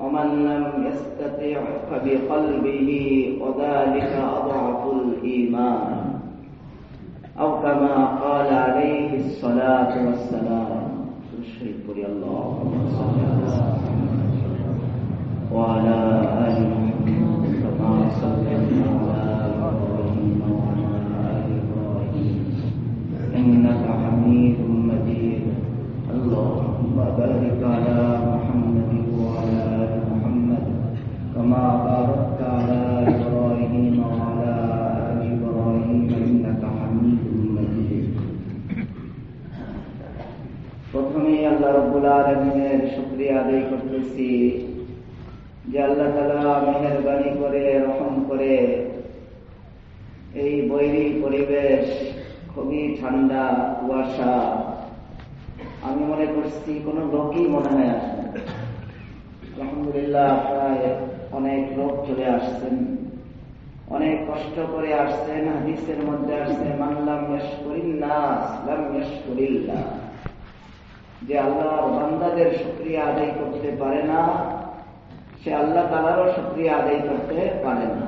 ومن لم يستطع فبقلبه وذلك أضعف الإيمان أو كما قال عليه الصلاة والسلام. اللهم صل على محمد وعلى آل محمد كما صليت على إبراهيم وعلى آل إبراهيم إنك حميد مجيد. اللهم بارك على محمد وعلى آل محمد كما باركت على إبراهيم وعلى آل إبراهيم إنك حميد مجيد. প্রথমে আল্লাহ রাব্বুল আলামিনের শুকরিয়া আদায় করতেছি যে আল্লাহ তাআলা মেহেরবানি করে রহম করে এই বৈরী পরিবেশ, খুবই ঠান্ডা, কুয়াশা, আমি মনে করছি কোন লোকই মনে হয় আসবে। আলহামদুলিল্লাহ প্রায় অনেক লোক চলে আসছেন, অনেক কষ্ট করে আসছেন। হাদিসের মধ্যে আসছে মান লাম ইয়াশকুরিন নাস লাম ইয়াশকুরিল্লাহ, যে আল্লাহর বান্দাদের শুকরিয়া আদায় করতে পারে না সে আল্লাহ তাআলারও শুকরিয়া আদায় করতে পারে না।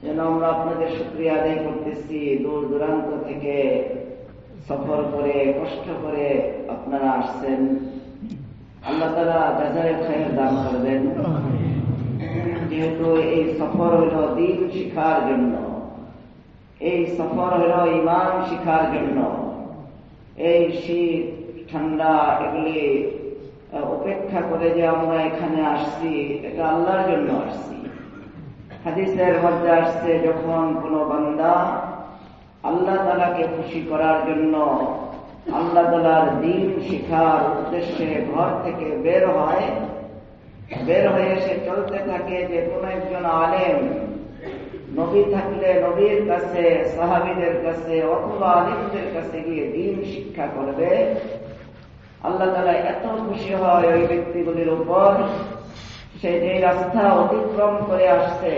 যেন আমরা আপনাদের শুকরিয়া আদায় করতেছি, দূর দূরান্ত থেকে সফর করে কষ্ট করে আপনারা আসছেন। আল্লাহ তাআলা জাযায়ে খায়ের দান করবেন। যেহেতু এই সফর হলো দ্বীন শিখার জন্য, এই সফর হলো ঈমান শিখার জন্য, এই শীত ঠান্ডা এগুলি উপেক্ষা করে যে আমরা এখানে আসছি, এটা আল্লাহর জন্য আসছি। হাদিসের মধ্যে আসছে যখন কোন বান্দা আল্লাহ তাআলাকে খুশি করার জন্য আল্লাহ তাআলার দ্বীন শিখার উদ্দেশ্যে ঘর থেকে বের হয়ে সে চলতে থাকে, যে কোন একজন আলেম, নবী থাকলে নবীর কাছে, সাহাবীদের কাছে অথবা আলেমদের কাছে গিয়ে দ্বীন শিক্ষা করবে, আল্লাহ তাআলা এত খুশি হয় ওই ব্যক্তিগুলির উপর। সে যে রাস্তা অতিক্রম করে আসছে,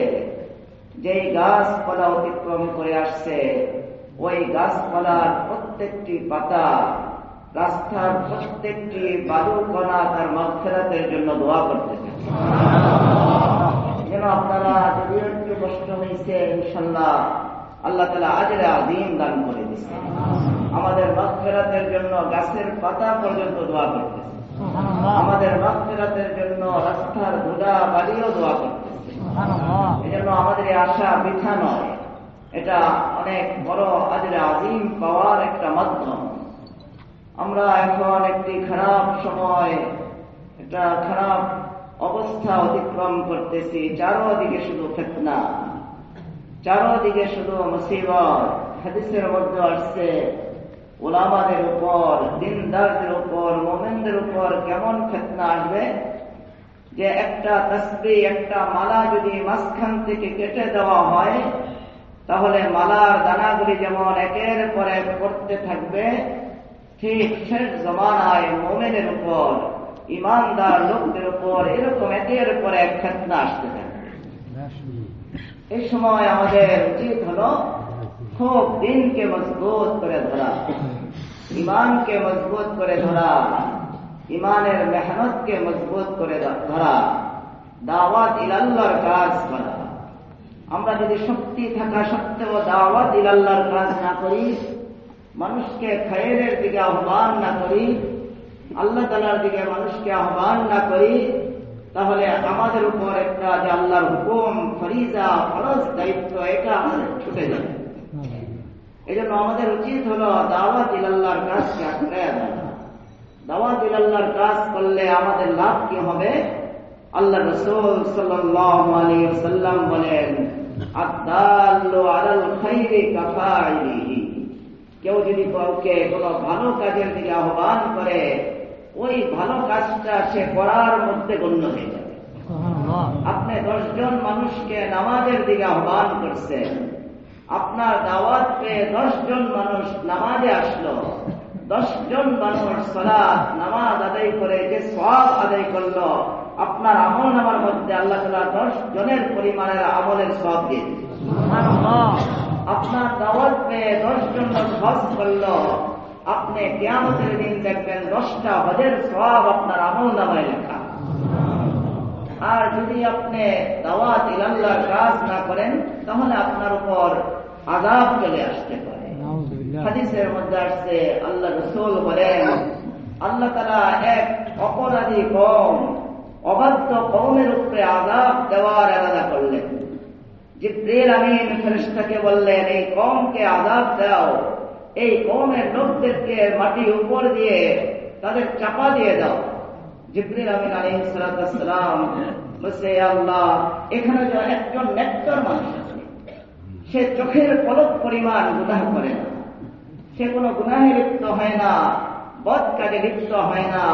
যেই গাছপালা অতিক্রম করে আসছে, ওই গাছপালার প্রত্যেকটি পাতা, রাস্তার প্রত্যেকটি বালু কণা তার মাগফিরাতের জন্য দোয়া করতে থাকে। যেন আপনারা যদি একটু কষ্ট হয়েছে, ইনশাআল্লাহ আল্লাহ তাআলা আজরে আযীম দান করে দিচ্ছেন। আমাদের মাগফিরাতের জন্য গাছের পাতা পর্যন্ত দোয়া করতেছে, আমাদের মাগফিরাতের জন্য রাস্তার ধুলা বালিও দোয়া করতেছে। এজন্য আমাদের এই আশা বৃথা নয়, এটা অনেক বড় আজরে আযীম পাওয়ার একটা মাধ্যম। আমরা এখন একটি খারাপ সময়, একটা খারাপ অবস্থা অতিক্রম করতেছি। চারোদিকে শুধু ফিতনা, চারোদিকে শুধু মুসিবত। হাদিসের মধ্যে আসছে উলামাদের উপর, দিনদারদের উপর, মুমিনদের উপর কেমন ফিতনা আসবে, যে একটা তাসবিহ, একটা মালা যদি মাঝখান থেকে কেটে দেওয়া হয়, তাহলে মালার দানাগুলি যেমন একের পর এক পড়তে থাকবে, ঠিক শেষ জমানায় মুমিনের উপর, ঈমানদার লোকদের উপর এরকম একের পর এক ফিতনা আসতে থাকবে। এই সময় আমাদের উচিত হলো খুব দিনকে মজবুত করে ধরা, ঈমানকে মজবুত করে ধরা, ঈমানের মেহনতকে মজবুত করে ধরা, দাওয়াত ইলাল্লাহর কাজ করা। আমরা যদি শক্তি থাকা সত্ত্বেও দাওয়াত ইলাল্লাহর কাজ না করি, মানুষকে খায়রের দিকে আহ্বান না করি, আল্লাহ তাআলার দিকে মানুষকে আহ্বান না করি, তাহলে আমাদের উপর একটা যে আল্লাহর হুকুম, ফরিজা, ফরজ, দায়িত্ব, এটা আমাদের ছুটে যাবে। এই জন্য আমাদের উচিত হলো দাওয়াত ইলাল্লাহর কাজকে আঁকড়ে ধরা। দাওয়াত ইলাল্লাহর কাজ করলে আমাদের লাভ কি হবে? আল্লাহ রাসূল সাল্লাল্লাহু আলাইহি ওয়াসাল্লাম বলেন, আদ-দাল্লু আলাল খায়রি কাফাইলিহি, কেউ যদি কাউকে কোনো ভালো কাজের দিকে আহ্বান করে, ওই ভালো কাজটা সে করার মধ্যে গণ্য হয়ে যাবে। আপনি 10 জন মানুষকে নামাজের দিকে আহ্বান করছেন, আপনার দাওয়াত পেয়ে 10 জন মানুষ নামাজে আসলো, 10 জন মানুষ সালাত নামাজ আদায় করে যে সওয়াব আদায় করলো, আপনার আমল নামার মধ্যে আল্লাহ তাআলা 10 জনের পরিমাণের আমলের সওয়াব দিয়ে দিয়েছেন। সুবহানাল্লাহ। আপনার দাওয়াত পেয়ে 10 জন হজ করলো, আপনি কিয়ামতের দিন দেখবেন 10টা হজের সওয়াব আপনার আমল নামায় লেখা। আপনি দাওয়াত ইলাল্লাহর কাজ না করেন তাহলে আপনার উপর আযাব চলে আসতে পারে। হাদিসের মধ্যে আসছে আল্লাহ রাসূল বলেন, আল্লাহ তাআলা এক অপরাধী কওম, অবাধ্য কওমের উপরে আযাব দেওয়ার ইরাদা করলেন। জিবরিল আমিন ফেরেশতাকে বললেন, এই কওমকে আযাব দাও, এই কওমের লোকদেরকে মাটির উপর দিয়ে তাদের চাপা দিয়ে দাও। জিবরিল আমিন আলাইহিস সালাতু ওয়াস সালাম বলছে, আল্লাহ, এখানে যে একজন নেককার মানুষ আছে, সে চোখের পলক পরিমাণ গুনাহ করে না, সে কোনো গুনাহে লিপ্ত হয় না, বদ কাজে লিপ্ত হয় না,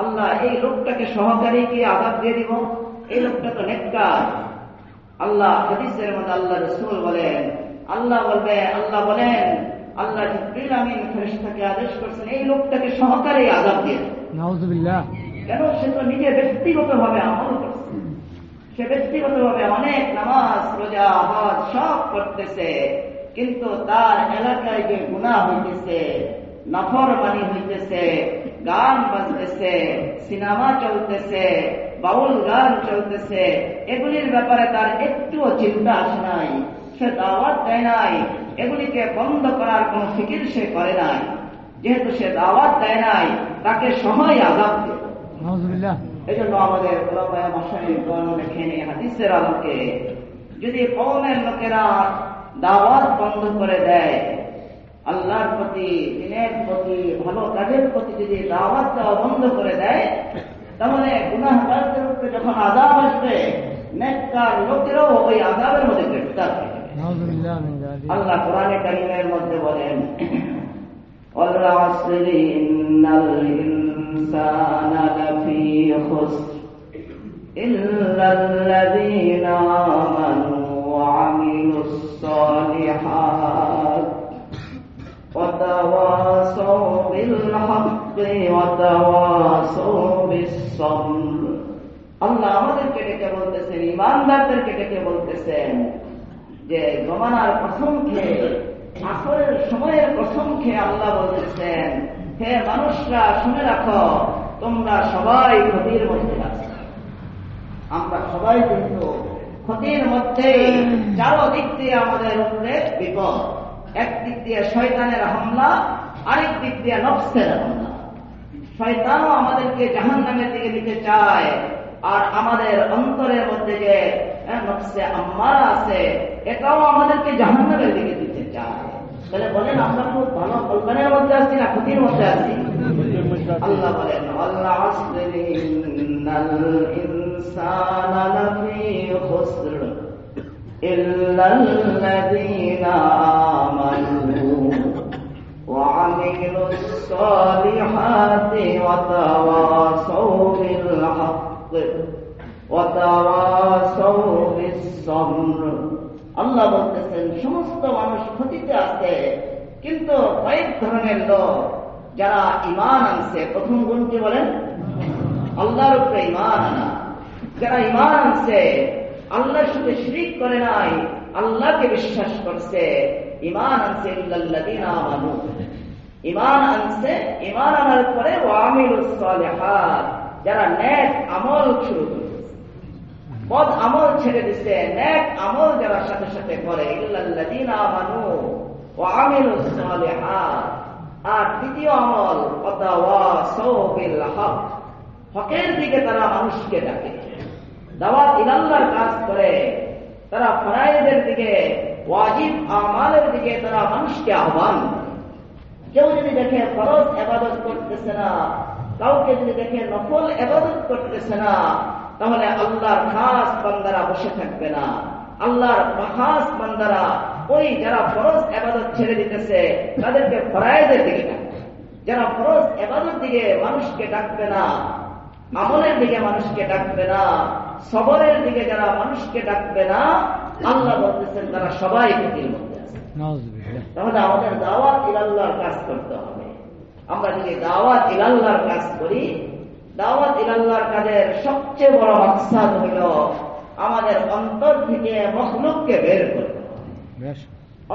আল্লাহ এই লোকটাকে সহকারী কি আযাব দিয়ে দিব? এই লোকটা তো নেককার। আল্লাহ হাদিসের মধ্যে আল্লাহ রাসূল বলেন, আল্লাহ বলেন আল্লাহ জিবরিল আমিন ফেরেশতাকে আদেশ করছেন, এই লোকটাকে সহকারী আযাব দিয়ে দাও। নাউযুবিল্লাহ। কেন? সে তো নিজে ব্যক্তিগতভাবে আমল করছে, সে ব্যক্তিগতভাবে অনেক নামাজ রোজা হজ সব করতেছে, কিন্তু তার এলাকায় যে গুনাহ হইতেছে, নাফরমানি হইতেছে, গান বাজতেছে, সিনেমা চলতেছে, বাউল গান চলতেছে, এগুলির ব্যাপারে তার একটুও চিন্তা আসে নাই, সে দাওয়াত দেয় নাই, এগুলিকে বন্ধ করার কোন ফিকির সে করে নাই। যেহেতু সে দাওয়াত দেয় নাই, তাকে সময় আযাব দেয়। এই জন্য আমাদের উলামায়ে মাশায়েখগণ লেখেন, হাদিসের আলোকে যদি কওমের লোকেরা দাওয়াত বন্ধ করে দেয়, আল্লাহর প্রতি, দিনের প্রতি, ভালো কাজের প্রতি যদি দাওয়াত দেওয়া বন্ধ করে দেয়, তাহলে গুনাহগারদের উপরে যখন আযাব আসবে, নেককার লোকেরাও ওই আযাবের মধ্যে গ্রেফতার হয়ে যাবে। আল্লাহ কোরআনে কারীমের মধ্যে বলেন, ওয়াল আসরি ইন্নাল ইনসানা লাফি খুসর ইল্লাল্লাযীনা আমানু ওয়া আমিলুস সালিহাত ওয়া তাওয়াসাউ বিল হাক্কি ওয়া তাওয়াসাউ বিস সাবর। আল্লাহ আমাদেরকে ডেকে বলতেছেন, ঈমানদারদেরকে ডেকে বলতেছেন যে জমানার কসম খেয়ে, আসরের সময়ের কসম খেয়ে আল্লাহ বলতেছেন, হে মানুষরা শুনে রাখো, তোমরা সবাই ক্ষতির মধ্যে আছো। আমরা সবাই কিন্তু ক্ষতির মধ্যে, চারদিক দিয়ে আমাদের উপরে বিপদ। একদিক দিয়ে শয়তানের হামলা, আরেক দিক দিয়ে নফসের হামলা। শয়তানও আমাদেরকে জাহান্নামের দিকে নিতে চায়, আর আমাদের অন্তরের মধ্যে যে নফসে আম্মারা আছে, এটাও আমাদেরকে জাহান্নামের দিকে দিতে চায়। তাহলে বলেন, আমরা খুব ভালো কল্পনার মধ্যে আছি না ক্ষতির মধ্যে আছি? আল্লাহ বলেন, আল্লাহ আসরি ইন্নাল ইনসানা লাফি খুসর ইল্লাল্লাযীনা আমানু ওয়া আমিলুস সালিহাতি ওয়া তাওয়াসাউ বিল হাক্কি ওয়া তাওয়াসাউ বিস সাবর। আল্লাহ বলতেছেন, সমস্ত মানুষ ক্ষতিতে আছে, কিন্তু কয়েক ধরনের লোক যারা ঈমান আনছে। প্রথম গুণ কি বলেন? আল্লাহর উপরে ঈমান আনা। যারা ঈমান আনছে, আল্লাহর সাথে শিরিক করে নাই, আল্লাহকে বিশ্বাস করছে, ঈমান আনছে। ইল্লাল্লাযীনা আমানু, ঈমান আনছে, ঈমান আনার পরে ওয়া আমিলুস সালিহাত, যারা নেক আমল শুরু করেছে, বদ আমল ছেড়ে দিচ্ছে, নেক আমল যারা সাথে সাথে করে। ইল্লাল্লাযীনা আমানু ওয়া আমিলুস সালিহাত। আর দ্বিতীয় আমল, ওয়া তাওয়াসাউ বিল হক, হকের দিকে তারা মানুষকে ডাকে, দাওয়াত ইলাল্লাহর কাজ করে, তারা ফরায়েজের দিকে, ওয়াজিব আমালের দিকে তারা মানুষকে আহ্বান করে। কেউ যদি দেখে ফরজ ইবাদত করতেছে না, কাউকে যদি দেখে নফল ইবাদত করতেছে না, তাহলে আল্লাহর খাস বান্দারা বসে থাকবে না। আল্লাহর খাস বান্দারা ওই যারা ফরজ ইবাদত ছেড়ে দিতেছে, তাদেরকে ফরায়েজের দিকে ডাকবে। যারা ফরজ ইবাদত দিকে মানুষকে ডাকবে না, আমলের দিকে মানুষকে ডাকবে না, সবরের দিকে যারা মানুষকে ডাকবে না, আল্লাহ বলতেছেন তারা সবাই ক্ষতির মধ্যে আছে। তাহলে আমাদের দাওয়াত ইলাল্লাহর কাজ করতে হবে। আমরা যদি দাওয়াত ইলাল্লাহর কাজ করি, দাওয়াত ইলাল্লাহর কাজের সবচেয়ে বড় মাকসাদ হইল আমাদের অন্তর থেকে মখলুককে বের করতে হবে।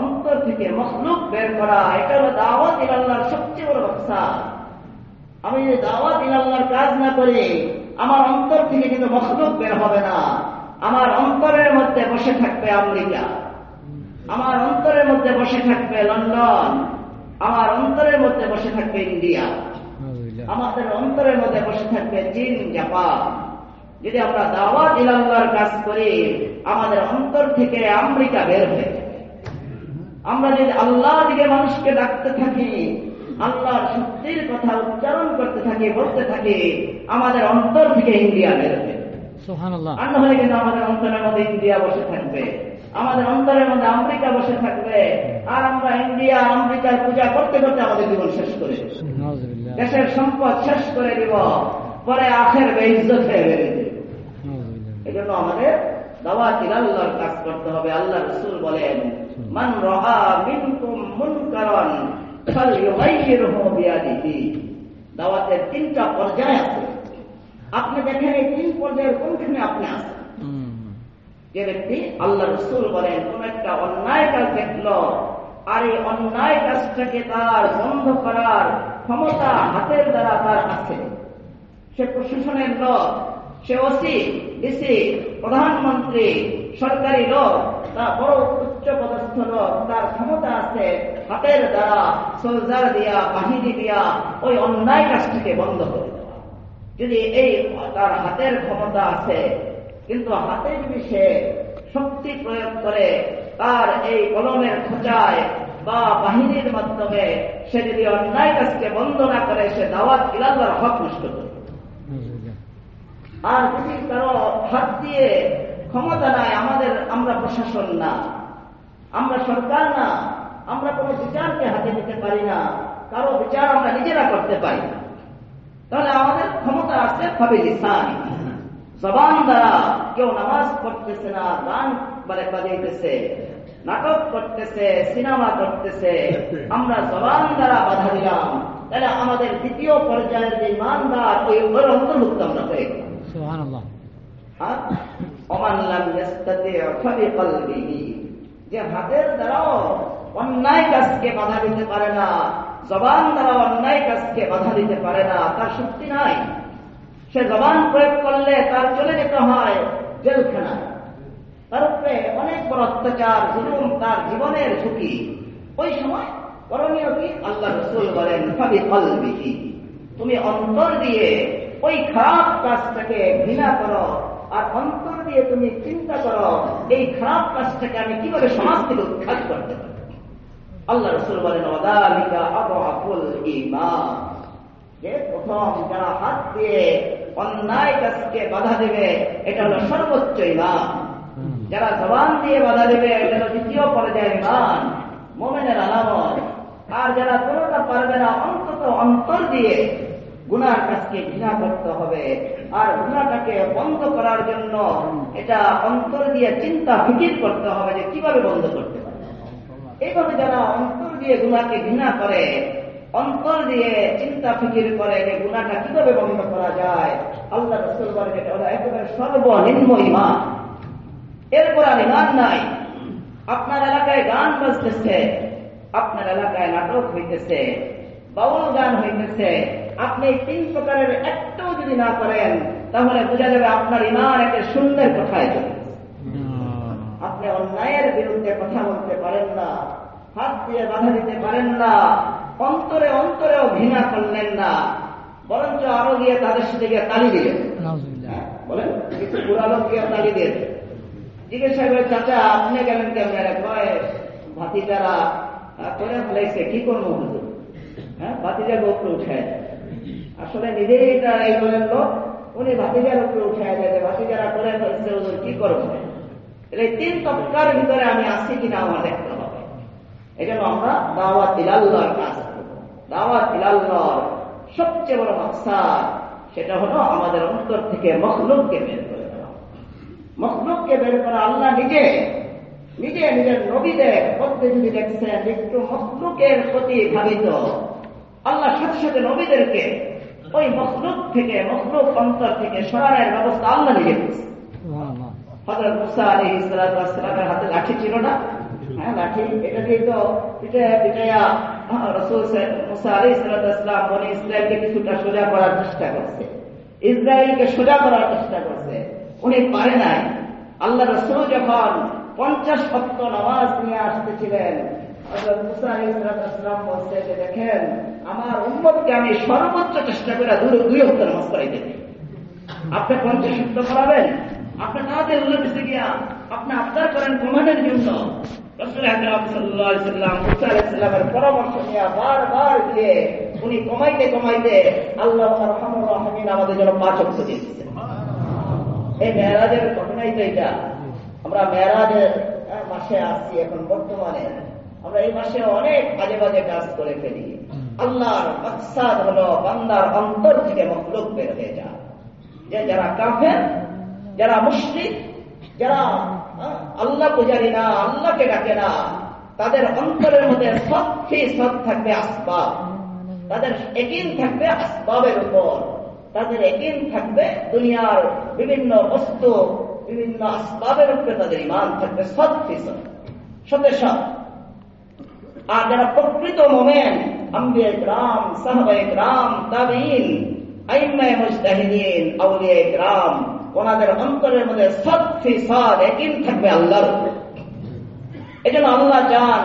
অন্তর থেকে মখলুক বের করা, এটা হলো দাওয়াত ইলাল্লাহর সবচেয়ে বড় মাকসাদ। আমি যদি দাওয়াত ইলাল্লাহর কাজ না করি, আমার অন্তর থেকে কিন্তু মখলুক বের হবে না। আমার অন্তরের মধ্যে বসে থাকবে আমেরিকা, আমার অন্তরের মধ্যে বসে থাকবে লন্ডন, আমার অন্তরের মধ্যে বসে থাকবে ইন্ডিয়া, আমাদের অন্তরের মধ্যে বসে থাকবে চীন, জাপান। যদি আমরা দাওয়াত ইলাল্লাহর কাজ করি, আমাদের অন্তর থেকে আমেরিকা বের হয়ে যাবে। আমরা যদি আল্লাহ দিকে মানুষকে ডাকতে থাকি, আল্লাহর সত্যির কথা উচ্চারণ করতে থাকি, বলতে থাকি, আমাদের অন্তর থেকে ইন্ডিয়া বের হবে। আর না হলে কিন্তু আমাদের অন্তরের মধ্যে ইন্ডিয়া বসে থাকবে, আমাদের অন্তরের মধ্যে আমেরিকা বসে থাকবে। আর আমরা ইন্ডিয়া আমেরিকার পূজা করতে করতে আমাদের জীবন শেষ করে দেব, দেশের সম্পদ শেষ করে দিব, পরে আখের বেইজ্জত হয়ে বেরিয়ে দেব। এই জন্য আমাদের দাওয়াত ইলাল্লাহর কাজ করতে হবে। আল্লাহ রাসূল বলেন, মান রাআ মিনকুম মুনকারান ফালইউগাইয়িরহু বিয়াদিহি। দাওয়াতের 3টা পর্যায় আছে। আপনি দেখেন এই 3 পর্যায়ের কোনখানে আপনি আছেন। যে ব্যক্তি, আল্লাহ রাসূল বলেন, কোন একটা অন্যায় কাজ দেখলো আর এই অন্যায় কাজটাকে তার বন্ধ করার ক্ষমতা হাতের দ্বারা তার আছে, সে প্রশাসনের লোক, সে ওসি, ডিসি, প্রধানমন্ত্রী, সরকারি লোক, তার বড় উচ্চ পদস্থ লোক, তার ক্ষমতা আছে হাতের দ্বারা সোলজার দিয়া, বাহিনী দিয়া ওই অন্যায় কাজটাকে বন্ধ করে দেওয়া। যদি এই তার হাতের ক্ষমতা আছে, কিন্তু হাতে যদি সে শক্তি প্রয়োগ করে, তার এই কলমের খোঁচায় বা বাহিনীর মাধ্যমে সে যদি অন্যায় কাজকে বন্ধ না করে, সে দাওয়াত ইলাল্লাহর হক নষ্ট করে। আর যদি কারো হাত দিয়ে ক্ষমতা নাই, আমরা প্রশাসন না, আমরা সরকার না, আমরা কোনো বিচারকে হাতে নিতে পারি না, কারো বিচার আমরা নিজেরা করতে পারি না, তাহলে আমাদের ক্ষমতা আছে ভাবে লিসান, জবান দ্বারা। কেউ নামাজ পড়তেছে না, গান বাজাইতেছে, নাটক করতেছে, সিনেমা করতেছে, আমরা জবান দ্বারা বাধা দিলাম, তাহলে আমাদের দ্বিতীয় পর্যায়ের যে ইমানদার, ওই অন্তর্ভুক্ত আমরা হয়ে গেলাম। যে হাতের দ্বারাও অন্যায় কাজকে বাধা দিতে পারে না, জবান দ্বারা অন্যায় কাজকে বাধা দিতে পারে না, তার শক্তি নাই। সে জবান প্রয়োগ করলে তার চলে যেতে হয় জেলখানা, তার উপরে অনেক বড় অত্যাচার, জুলুম, তার জীবনের ঝুঁকি। ওই সময় করণীয় কি? আল্লাহ রাসূল বলেন, ফাবিকলবিহি, তুমি অন্তর দিয়ে ওই খারাপ কাজটাকে ঘৃণা করো, আর অন্তর দিয়ে তুমি চিন্তা করো এই খারাপ কাজটাকে আমি কিভাবে সমাজ থেকে উৎখাত করতে পারি। আল্লাহ রাসূল বলেন, ওয়াদালিকা আদআফুল ঈমান, যে প্রথম যারা হাত দিয়ে অন্যায় কাজকে বাধা দেবে, এটা হলো সর্বোচ্চ ঈমান। যারা জবান দিয়ে বাধা দেবে, এটা হলো দ্বিতীয় পর্যায়ের ঈমান, মুমিনের আলামত। আর যারা কোনোটা পারবে না, অন্তত অন্তর দিয়ে গুনাহ কাজকে ঘৃণা করতে হবে, আর গুনাহটাকে বন্ধ করার জন্য এটা অন্তর দিয়ে চিন্তা ফিকির করতে হবে যে কিভাবে বন্ধ করতে পারে। এইভাবে যারা অন্তর দিয়ে গুনাহকে ঘৃণা করে, অন্তর দিয়ে চিন্তা ফিকির করে যে গুনাহটা কিভাবে বন্ধ করা যায়, আল্লাহ রাসূল বলেন এটা হলো একেবারে সর্বনিম্ন ঈমান। এরপর আর ঈমান নাই। আপনার এলাকায় গান বাজতেছে, আপনার এলাকায় নাটক হইতেছে, বাউল গান হইতেছে, আপনি 3 প্রকারের একটাও যদি না করেন, তাহলে বোঝা যাবে আপনার ঈমান একটা সুন্দর কোথায় চলে। আপনি অন্যায়ের বিরুদ্ধে কথা বলতে পারেন না, হাত দিয়ে বাধা দিতে পারেন না, অন্তরে অন্তরেও ঘৃণা করলেন না, বরঞ্চ আরো গিয়ে তাদের সাথে গিয়ে তালি দিলেন। বলেন, কিছু বুড়া লোক গিয়ে তালি দিয়েছে। জিজ্ঞাসা করে, চাচা আপনি গেলেন কেমন? কয় ভাতিজারা করে ফেলাইছে, কি করবো হুজুর? হ্যাঁ, ভাতিজা উপরে উঠায় দেয়। আসলে নিজেই এটা এই বলেন লোক, উনি ভাতিজার উপরে উঠায় দেয়, ভাতিজারা করে ফেলছে, হুজুর কি করবো? এই 3 তবকার ভিতরে আমি আছি কিনা আমার দেখতে হবে। এই জন্য আমরা দাওয়াত ইলাল্লাহর কাজ করব। দাওয়াত ইলাল্লাহর সবচেয়ে বড় মাকসাদ সেটা হলো আমাদের অন্তর থেকে মখলুককে বের করে দেওয়া। মখলুককে বের করা। আল্লাহ নিজে নিজের নবীদের মধ্যে যদি দেখছেন একটু মখলুকের প্রতি ভাবিত, আল্লাহ সাথে সাথে নবীদেরকে ওই মখলুক থেকে, মখলুক অন্তর থেকে সরানোর ব্যবস্থা আল্লাহ নিজে দিয়েছে। হযরত মুসা আলাইহিস সালামের হাতে লাঠি ছিল না? হ্যাঁ, লাঠি। এটা দিয়ে তো পিটাইয়া রাসূল মুসা আলাইহিস সালাম বনি ইসরাঈলকে কিছুটা সোজা করার চেষ্টা করছে। ইসরায়েলকে সোজা করার চেষ্টা করছে, উনি পারে নাই। আল্লাহ রাসূল যখন 50 ওয়াক্ত নামাজ নিয়ে আসতেছিলেন, হযরত মুসা আলাইহিস সালাম বলছে যে দেখেন আমার উম্মতকে আমি সর্বোচ্চ চেষ্টা করে 2 ওয়াক্ত নামাজ পড়াইতে চাই, আপনি 50 ওয়াক্ত পড়াবেন, আপনি তাদের উল্লেখে গিয়া আপনি আবদার করেন প্রমাণের জন্য। রাসূল আকরাম সাল্লাল্লাহু আলাইহি সাল্লাম মুসা আলাইহিস সালামের পরামর্শ নিয়ে বারবার দিয়ে উনি কমাইতে আল্লাহ আরহামুর রাহিমিন আমাদের জন্য 5 ওয়াক্ত দিয়েছেন। এই মেরাজের ঘটনাই তো এটা। আমরা মেরাজের মাসে আসছি এখন বর্তমানে, আমরা এই মাসে অনেক বাজে বাজে কাজ করে ফেলি। আল্লাহর মাকসাদ হলো বান্দার অন্তর থেকে মখলুক বের হয়ে যায়। যে যারা কাফের, যারা মুশরিক, যারা আল্লাহ পূজারী না, আল্লাহকে ডাকে না, তাদের অন্তরের মধ্যে সৎ থাকবে আসবাব, তাদের ইয়াকিন থাকবে আসবাবের উপর, তাদের ইয়াকিন থাকবে দুনিয়ার বিভিন্ন বস্তু, বিভিন্ন আসবাবের উপরে তাদের ঈমান থাকবে সতে সৎ। আর যারা প্রকৃত মুমিন, আম্বিয়া ইকরাম, সাহাবা ইকরাম, তাবিঈন, আইম্মায়ে মুজতাহিদিন, আউলিয়া ইকরাম, ওনাদের অন্তরের মধ্যে সৎ ইয়াকিন থাকবে আল্লাহর উপরে। এজন্য আল্লাহ চান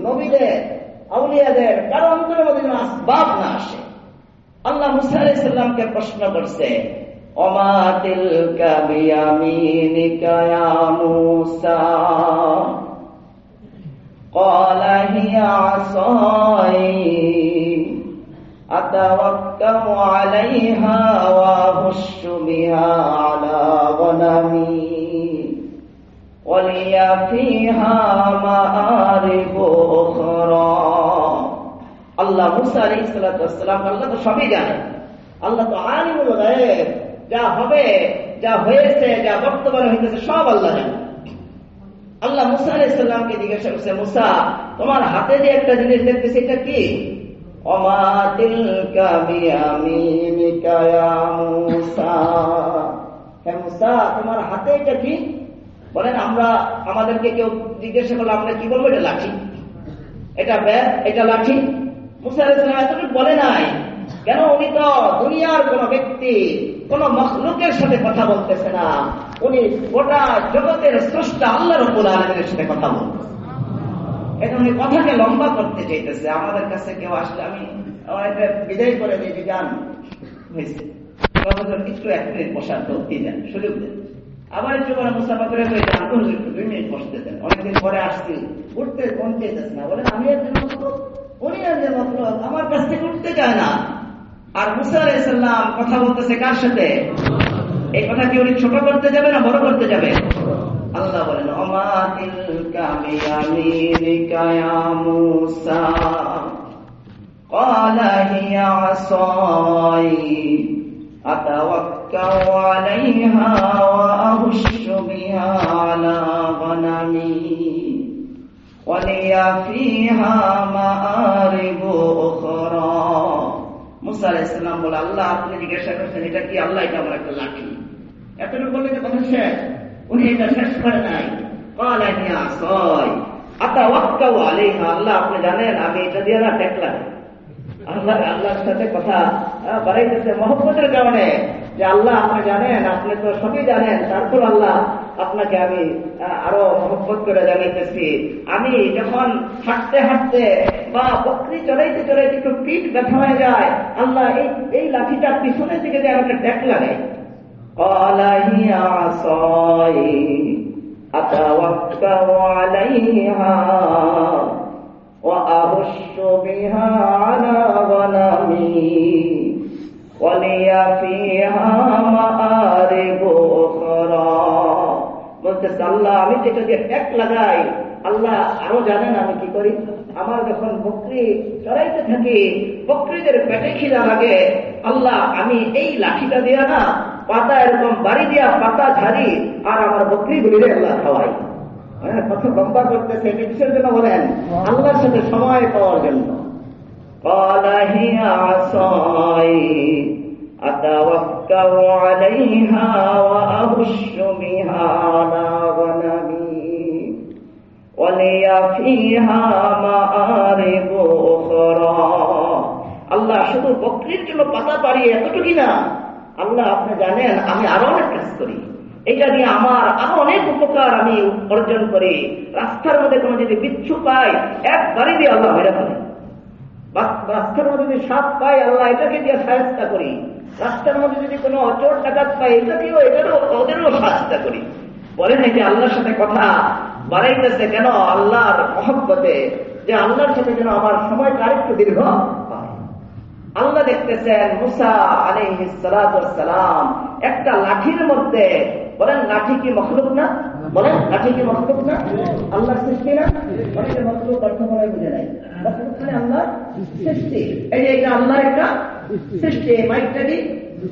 নবীদের, আউলিয়াদের কারো অন্তরের মধ্যে যেন আসবাব না আসে। আল্লাহ মুসা আলাইহিস সালামকে প্রশ্ন করছে, ওমা তিলকা বিয়ামিনিকা ইয়া মুসা, ক্বালা হিয়া আসাই আতাওয়াক্কালু আলাইহা ওয়া আহুশু বিহা আলা গনামি ওয়ালিয়া ফিহা মাআরিবু উখরা। আল্লাহ মুসা আলাইহিস সালাম, আল্লাহ তো সবই জানেন, আল্লাহ তো আলিমুল গায়ব, যা হবে, যা হয়েছে, যা বর্তমানে হইতেছে সব আল্লাহ জানেন। আল্লাহ মুসা আলাইহিস সালামকে জিজ্ঞাসা করছে, মুসা তোমার হাতে যে একটা জিনিস দেখতেছি এটা কি? ওমা তিলকা বিয়ামিনিকা ইয়া মুসা, হে মুসা তোমার হাতে এটা কি? বলেন আমরা আমাদেরকে কেউ জিজ্ঞাসা করলে আমরা কি বলবো? এটা লাঠি, এটা ব্যাগ, এটা লাঠি। মুসা আলাইহিস সালাম এতটুকু বলে নাই কেন? উনি তো দুনিয়ার কোন ব্যক্তি, কোন মখলুকের সাথে কথা বলতেছে না, উনি গোটা জগতের স্রষ্টা আল্লাহ রাব্বুল আলামিনের সাথে কথা বলতেছে। এটা উনি কথাকে লম্বা করতে চাইতেছে। আমাদের কাছে কেউ আসলে আমি অনেকটা বিদায় করে দিই যে গান হয়েছে, একটু 1 মিনিট বসার তো দেন, সুযোগ দেন, আবার একটু করে মুসাফা করে হয়ে যান, 2 মিনিট বসতে দেন। অনেকদিন পরে আসছি, উঠতে মন চাইতেছে না, বলেন আমি একজন মখলুক, উনি একজন মখলুক, আমার কাছ থেকে উঠতে চায় না। আর মুসা আলাইহিস সালাম কথা বলতেছে কার সাথে? এই কথা কি উনি ছোট করতে যাবে না বড় করতে যাবে? আল্লাহ বলেন, ওমা তিলকা বিয়ামিনিকা ইয়া মুসা, ক্বালা হিয়া আসাই আতাওয়াক্কালু আলাইহা ওয়া আহুশু বিহা আলা গনামি ওয়ালিয়া ফিহা মাআরিবু উখরা। মুসা আলাইহিস সালাম বলে, আল্লাহ আপনি জিজ্ঞাসা করছেন এটা কি? আল্লাহ এটা আমার একটা লাঠি। এতটুকু বললে যে কথা শেষ? উনি এটা শেষ করে নাই। ক্বালা হিয়া আসাই আতাওয়াক্কালু আলাইহা, আল্লাহ আপনি জানেন আমি এটা দিয়ে না টেকলাম। আল্লাহর সাথে কথা বাড়াইতেছে মহব্বতের কারণে, যে আল্লাহ আপনি জানেন, আপনি তো সবই জানেন, তারপর আল্লাহ আপনাকে আমি আরো মহব্বত করে জানাইতেছি। আমি যখন হাঁটতে হাঁটতে বা বকরি চড়াইতে চড়াইতে একটু পিঠ ব্যথা হয়ে যায়, আল্লাহ এই লাঠিটা পিছনের দিকে দিয়ে আমাকে ট্যাক লাগাই। ক্বালা হিয়া আসাই আতাওয়াক্কালু আলাইহা ওয়া আহুশু বিহা আলা গনামি ওয়ালিয়া ফিহা মাআরিবু উখরা। বলতেছে আল্লাহ আমি যেটা দিয়ে ট্যাক লাগাই, আল্লাহ আরো জানেন আমি কি করি। আমার যখন বকরি চড়াইতে থাকি, বকরিদের পেটে খিদা লাগে, আল্লাহ আমি এই লাঠিটা দিয়া না পাতা এরকম বাড়ি দিয়া পাতা ঝাড়ি আর আমার বকরিগুলিরে আল্লাহ খাওয়াই। কথা লম্বা করতেছে, কিসের জন্য বলেন? আল্লাহর সাথে সময় পাওয়ার জন্য। ক্বালা হিয়া আসাই আতাওয়াক্কালু আলাইহা ওয়া আহুশু বিহা আলা গনামি ওয়ালিয়া ফিহা মাআরিবু উখরা। আল্লাহ শুধু বকরির জন্য পাতা পাড়িয়ে এতটুকু না, আল্লাহ আপনি জানেন আমি আরো অনেক কাজ করি, এটা দিয়ে আমার আরো অনেক উপকার আমি অর্জন করি। রাস্তার মধ্যে কোনো যদি বিচ্ছু পাই একবারই দিয়ে আল্লাহ মেরে ফেলে। রাস্তার মধ্যে যদি সাপ পাই আল্লাহ এটাকে দিয়ে সাহায্য করি। রাস্তার মধ্যে যদি কোনো অচোর ডাকাত পাই ওদেরও সাহায্য করি। বলেন এই যে আল্লাহর সাথে কথা বাড়াইতেছে কেন? আল্লাহর মহব্বতে, যে আল্লাহর সাথে যেন আমার সময়টা আরেকটু দীর্ঘ হয়। আল্লাহ দেখতেছেন মুসা আলাইহিস সালাতু ওয়াস সালাম একটা লাঠির মধ্যে, বলেন লাঠি কি মখলুক না? বলেন লাঠি কি মখলুক না? আল্লাহর সৃষ্টি না? অনেকে মখলুক অর্থ করে বুঝে নাই। মখলুক মানে আল্লাহর সৃষ্টি। এই যে এটা আল্লাহর একটা সৃষ্টি। মাইকটা কি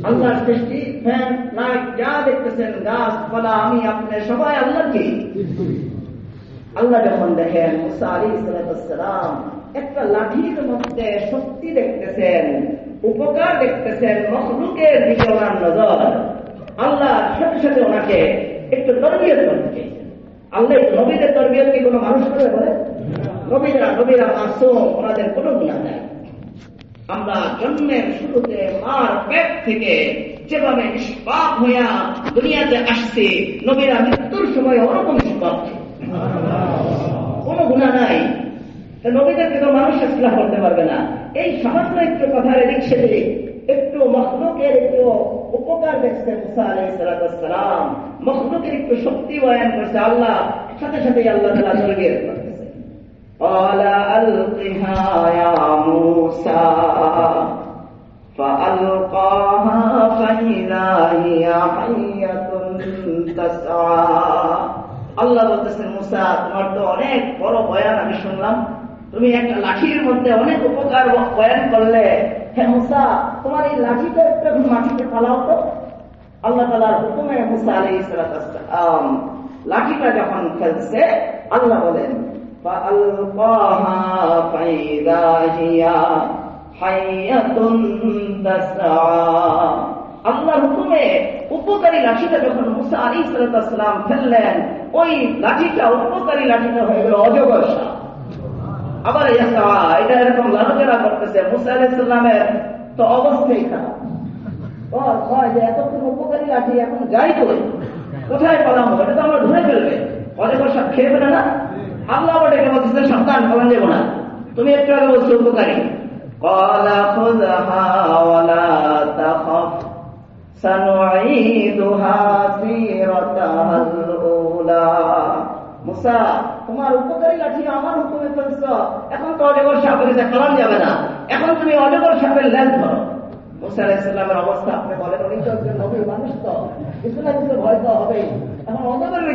আল্লাহর সৃষ্টি। ফ্যান লাইট যা দেখতেছেন গাছপালা আমি আপনি সবাই আল্লাহর কি? আল্লাহ যখন দেখেন মুসা আলাইহিস সালাম একটা লাঠির মধ্যে শক্তি দেখতেছেন, উপকার দেখতেছেন, মখলুকের দিকে ওনার নজর, আল্লাহ সাথে সাথে ওনাকে একটু তরবিয়ত করতে চাইছেন। আল্লাহ নবীদের তরবিয়ত কি কোনো মানুষ করে বলে? নবীরা মাসুম, ওনাদের কোনো গুনাহ নাই। আমরা জন্মের শুরুতে মার পেট থেকে যেভাবে নিষ্পাপ হইয়া দুনিয়াতে আসছি, নবীরা মৃত্যুর সময় ওরকম নিষ্পাপ, কোনো গুনাহ নাই। নবীদেরকে তো মানুষ ইসলাম করতে পারবে না। এই সামান্য একটু কথার এদিক সেদিক একটু মখলুকের একটু উপকার দেখছে মুসা আলাইহিস সালাম, মখলুকের একটু শক্তি বয়ান করছে আল্লাহ, সাথে সাথে আল্লাহ তাআলা তরবিয়ত করতেছে। ক্বালা আলকিহা ইয়া মূসা ফাআলকাহা ফাইযা হিয়া হাইয়াতুন তাসআ। আল্লাহ বলতেছেন মুসা তোমার তো অনেক বড় বয়ান আমি শুনলাম, তুমি একটা লাঠির মধ্যে অনেক উপকার বয়ান করলে, হ্যাঁ মুসা তোমার এই লাঠিটা একটা মাটিতে ফালাও তো। আল্লাহ তাআলার হুকুমে মুসা আলাইহিস সালাম লাঠিটা যখন ফেলছে, আল্লাহ বলেন ফাআলকাহা ফাইযা হিয়া হাইয়াতুন তাসআ। আল্লাহর হুকুমে উপকারী লাঠিটা যখন মুসা আলাইহিস সালাম ফেললেন, ওই লাঠিটা উপকারী লাঠিটা হয়ে গেল অজগর সাপ। আবার এটা এরকম লাড়াচাড়া করতেছে। মুসা আলাইহিস সালামের তো অবস্থাই খারাপ, যে এতক্ষণ উপকারী লাঠি এখন যাই করি কোথায় পালাম, এটা তো আমরা ধরে ফেলবে, অজগর সাপ খেয়ে ফেলে না। আল্লাহ আবার ডেকে বলতেছেন সাবধান, পালান যাবো না, তুমি একটু আগে বলছো উপকারী। ক্বালা খুযহা ওয়ালা তাখাফ সানুঈদুহা সিরাতাহাল উলা। মুসা তোমার উপকারী লাঠি আমার হুকুমে ফেলছ, এখন তো অজগর সাপ এসে পালান যাবে না, এখন তুমি অজগর সাপের লেজ ধরো। মুসা আলাইহিস সালামের অবস্থা আপনি বলেন, উনি তো একজন নবীর মানুষ, তো কিছু না কিছু ভয় তো হবেই। এখন অজগরের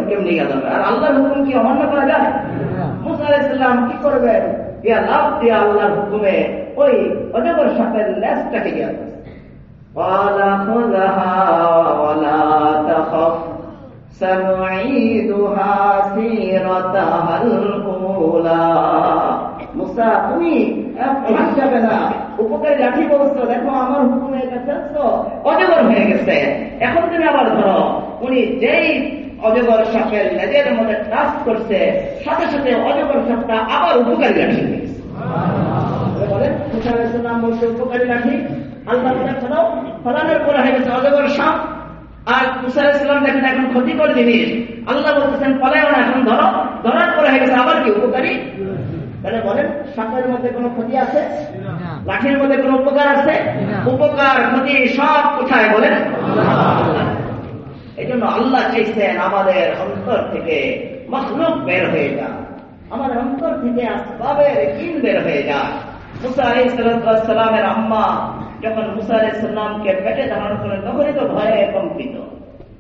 কেমনি গেল? আর আল্লাহর হুকুম কি অমান্য করা যায়? মুসা আলাইহিস সালাম কি করবেন? ইয়া লাভ দিয়ে আল্লাহর হুকুমে ওই অজগর সাপের লেজটাকে গিয়ে ক্বালা খুযহা ওয়ালা তাখাফ সানুঈদুহা সিরাতাহাল উলা। মুসা তুমি যাবে না, উপকারী লাঠি বলছো, দেখো আমার হুকুমে এটা ফেলছো, অজগর হয়ে গেছে, এখন তুমি আবার ধরো। উনি যেই অজগর সাপের লেজের মধ্যে টাচ করছে, সাথে সাথে অজগর সাপটা আবার উপকারী লাঠি হয়ে গেছে। বলেন মুসা আলাইহিস সালাম বলছে উপকারী লাঠি, আল্লাহ ফলানোর পরে হয়ে গেছে অজগর সাপ। আর মুসা আলাইহিস সালাম দেখেন এখন ক্ষতিকর জিনিস, আল্লাহ বলতেছেন পলায়ও না, এখন ধরো, ধরার পরে হয়ে গেছে আবার কি উপকারী। তাহলে বলেন সাপের মধ্যে কোনো ক্ষতি আছে? লাঠির মধ্যে কোনো উপকার আছে? উপকার ক্ষতি সব কোথায় বলেন? এই জন্য আল্লাহ চাইছেন আমাদের অন্তর থেকে মখলুক বের হয়ে যান, আমাদের অন্তর থেকে আসবাবের জিন বের হয়ে যায়। মুসা আলাইহিস সালামের আম্মা যখন মুসা আলাইহিস সালামকে পেটে ধারণ করে, তখনই তো ভয়ে কম্পিত,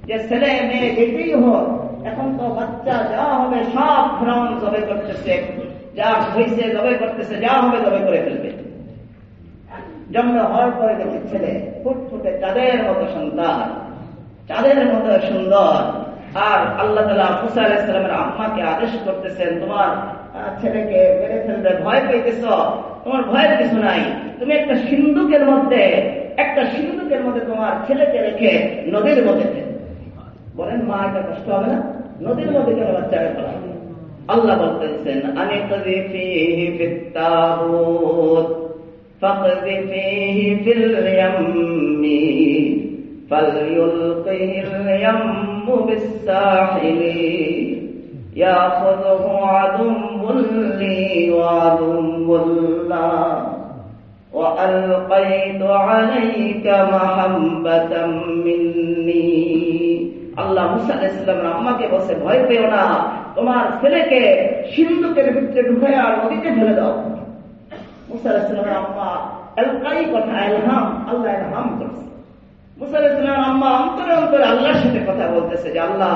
যে ছেলে মেয়ে যেতেই হোক, এখন তো বাচ্চা যা হবে সব ফিরআউন জবাই করতেছে, যা হয়েছে জবাই করতেছে, যা হবে জবাই করে ফেলবে। জন্ম হওয়ার পরে দেখে ছেলে ফুটফুটে চাঁদের মতো সন্তান, চাঁদের মতো সুন্দর। আর আল্লাহ তাআলা মুসা আলাইহিস সালামের আম্মাকে আদেশ করতেছেন, তোমার ছেলেকে মেরে ফেলবে, ভয় পেয়েছ, তোমার ভয়ের কিছু নাই, তুমি একটা সিন্ধুকের মধ্যে তোমার ছেলেকে রেখে নদীর মধ্যে ফেলবে। বলেন মা এটা কষ্ট হবে না? নদীর মধ্যে কেন বাচ্চাকে ফেলা? আল্লাহ বলতেছেন আনিকযি ফীহি ফিত-তাবুত ফাকযি ফীহি ফিল ইয়াম্মি فليلقه اليم بالساحل يأخذه عدو لي وعدو له وألقيت عليك محبة مني আল্লাহ মুসা আলাইহিস সালামের আম্মাকে বলছে, ভয় পেও না, তোমার ছেলেকে সিন্ধুকের ভিতরে ঢুকায় আর নদীতে ফেলে দাও। মুসা আলাইহিস সালামের আম্মা আলকাই কথা ইলহাম, আল্লাহ ইলহাম করছে। মুসা আলাইহিস সালামের আম্মা অন্তরে অন্তরে আল্লাহর সাথে কথা বলতেছে যে আল্লাহ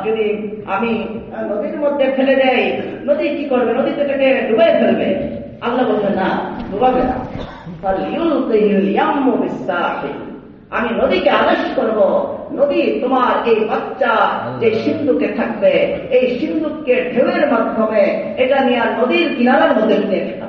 যদি আমি নদীর মধ্যে ফেলে দেই, নদী কি করবে? নদীতে তাকে ডুবাই ফেলবে। আল্লাহ বলবে না, ডুবাবে না, আমি নদীকে আদেশ করব, নদী তোমার এই বাচ্চা যে সিন্ধুকে থাকবে, এই সিন্ধুককে ঢেউয়ের মাধ্যমে এটা নিয়ে আর নদীর কিনারার মধ্যে নিয়ে ফেলা।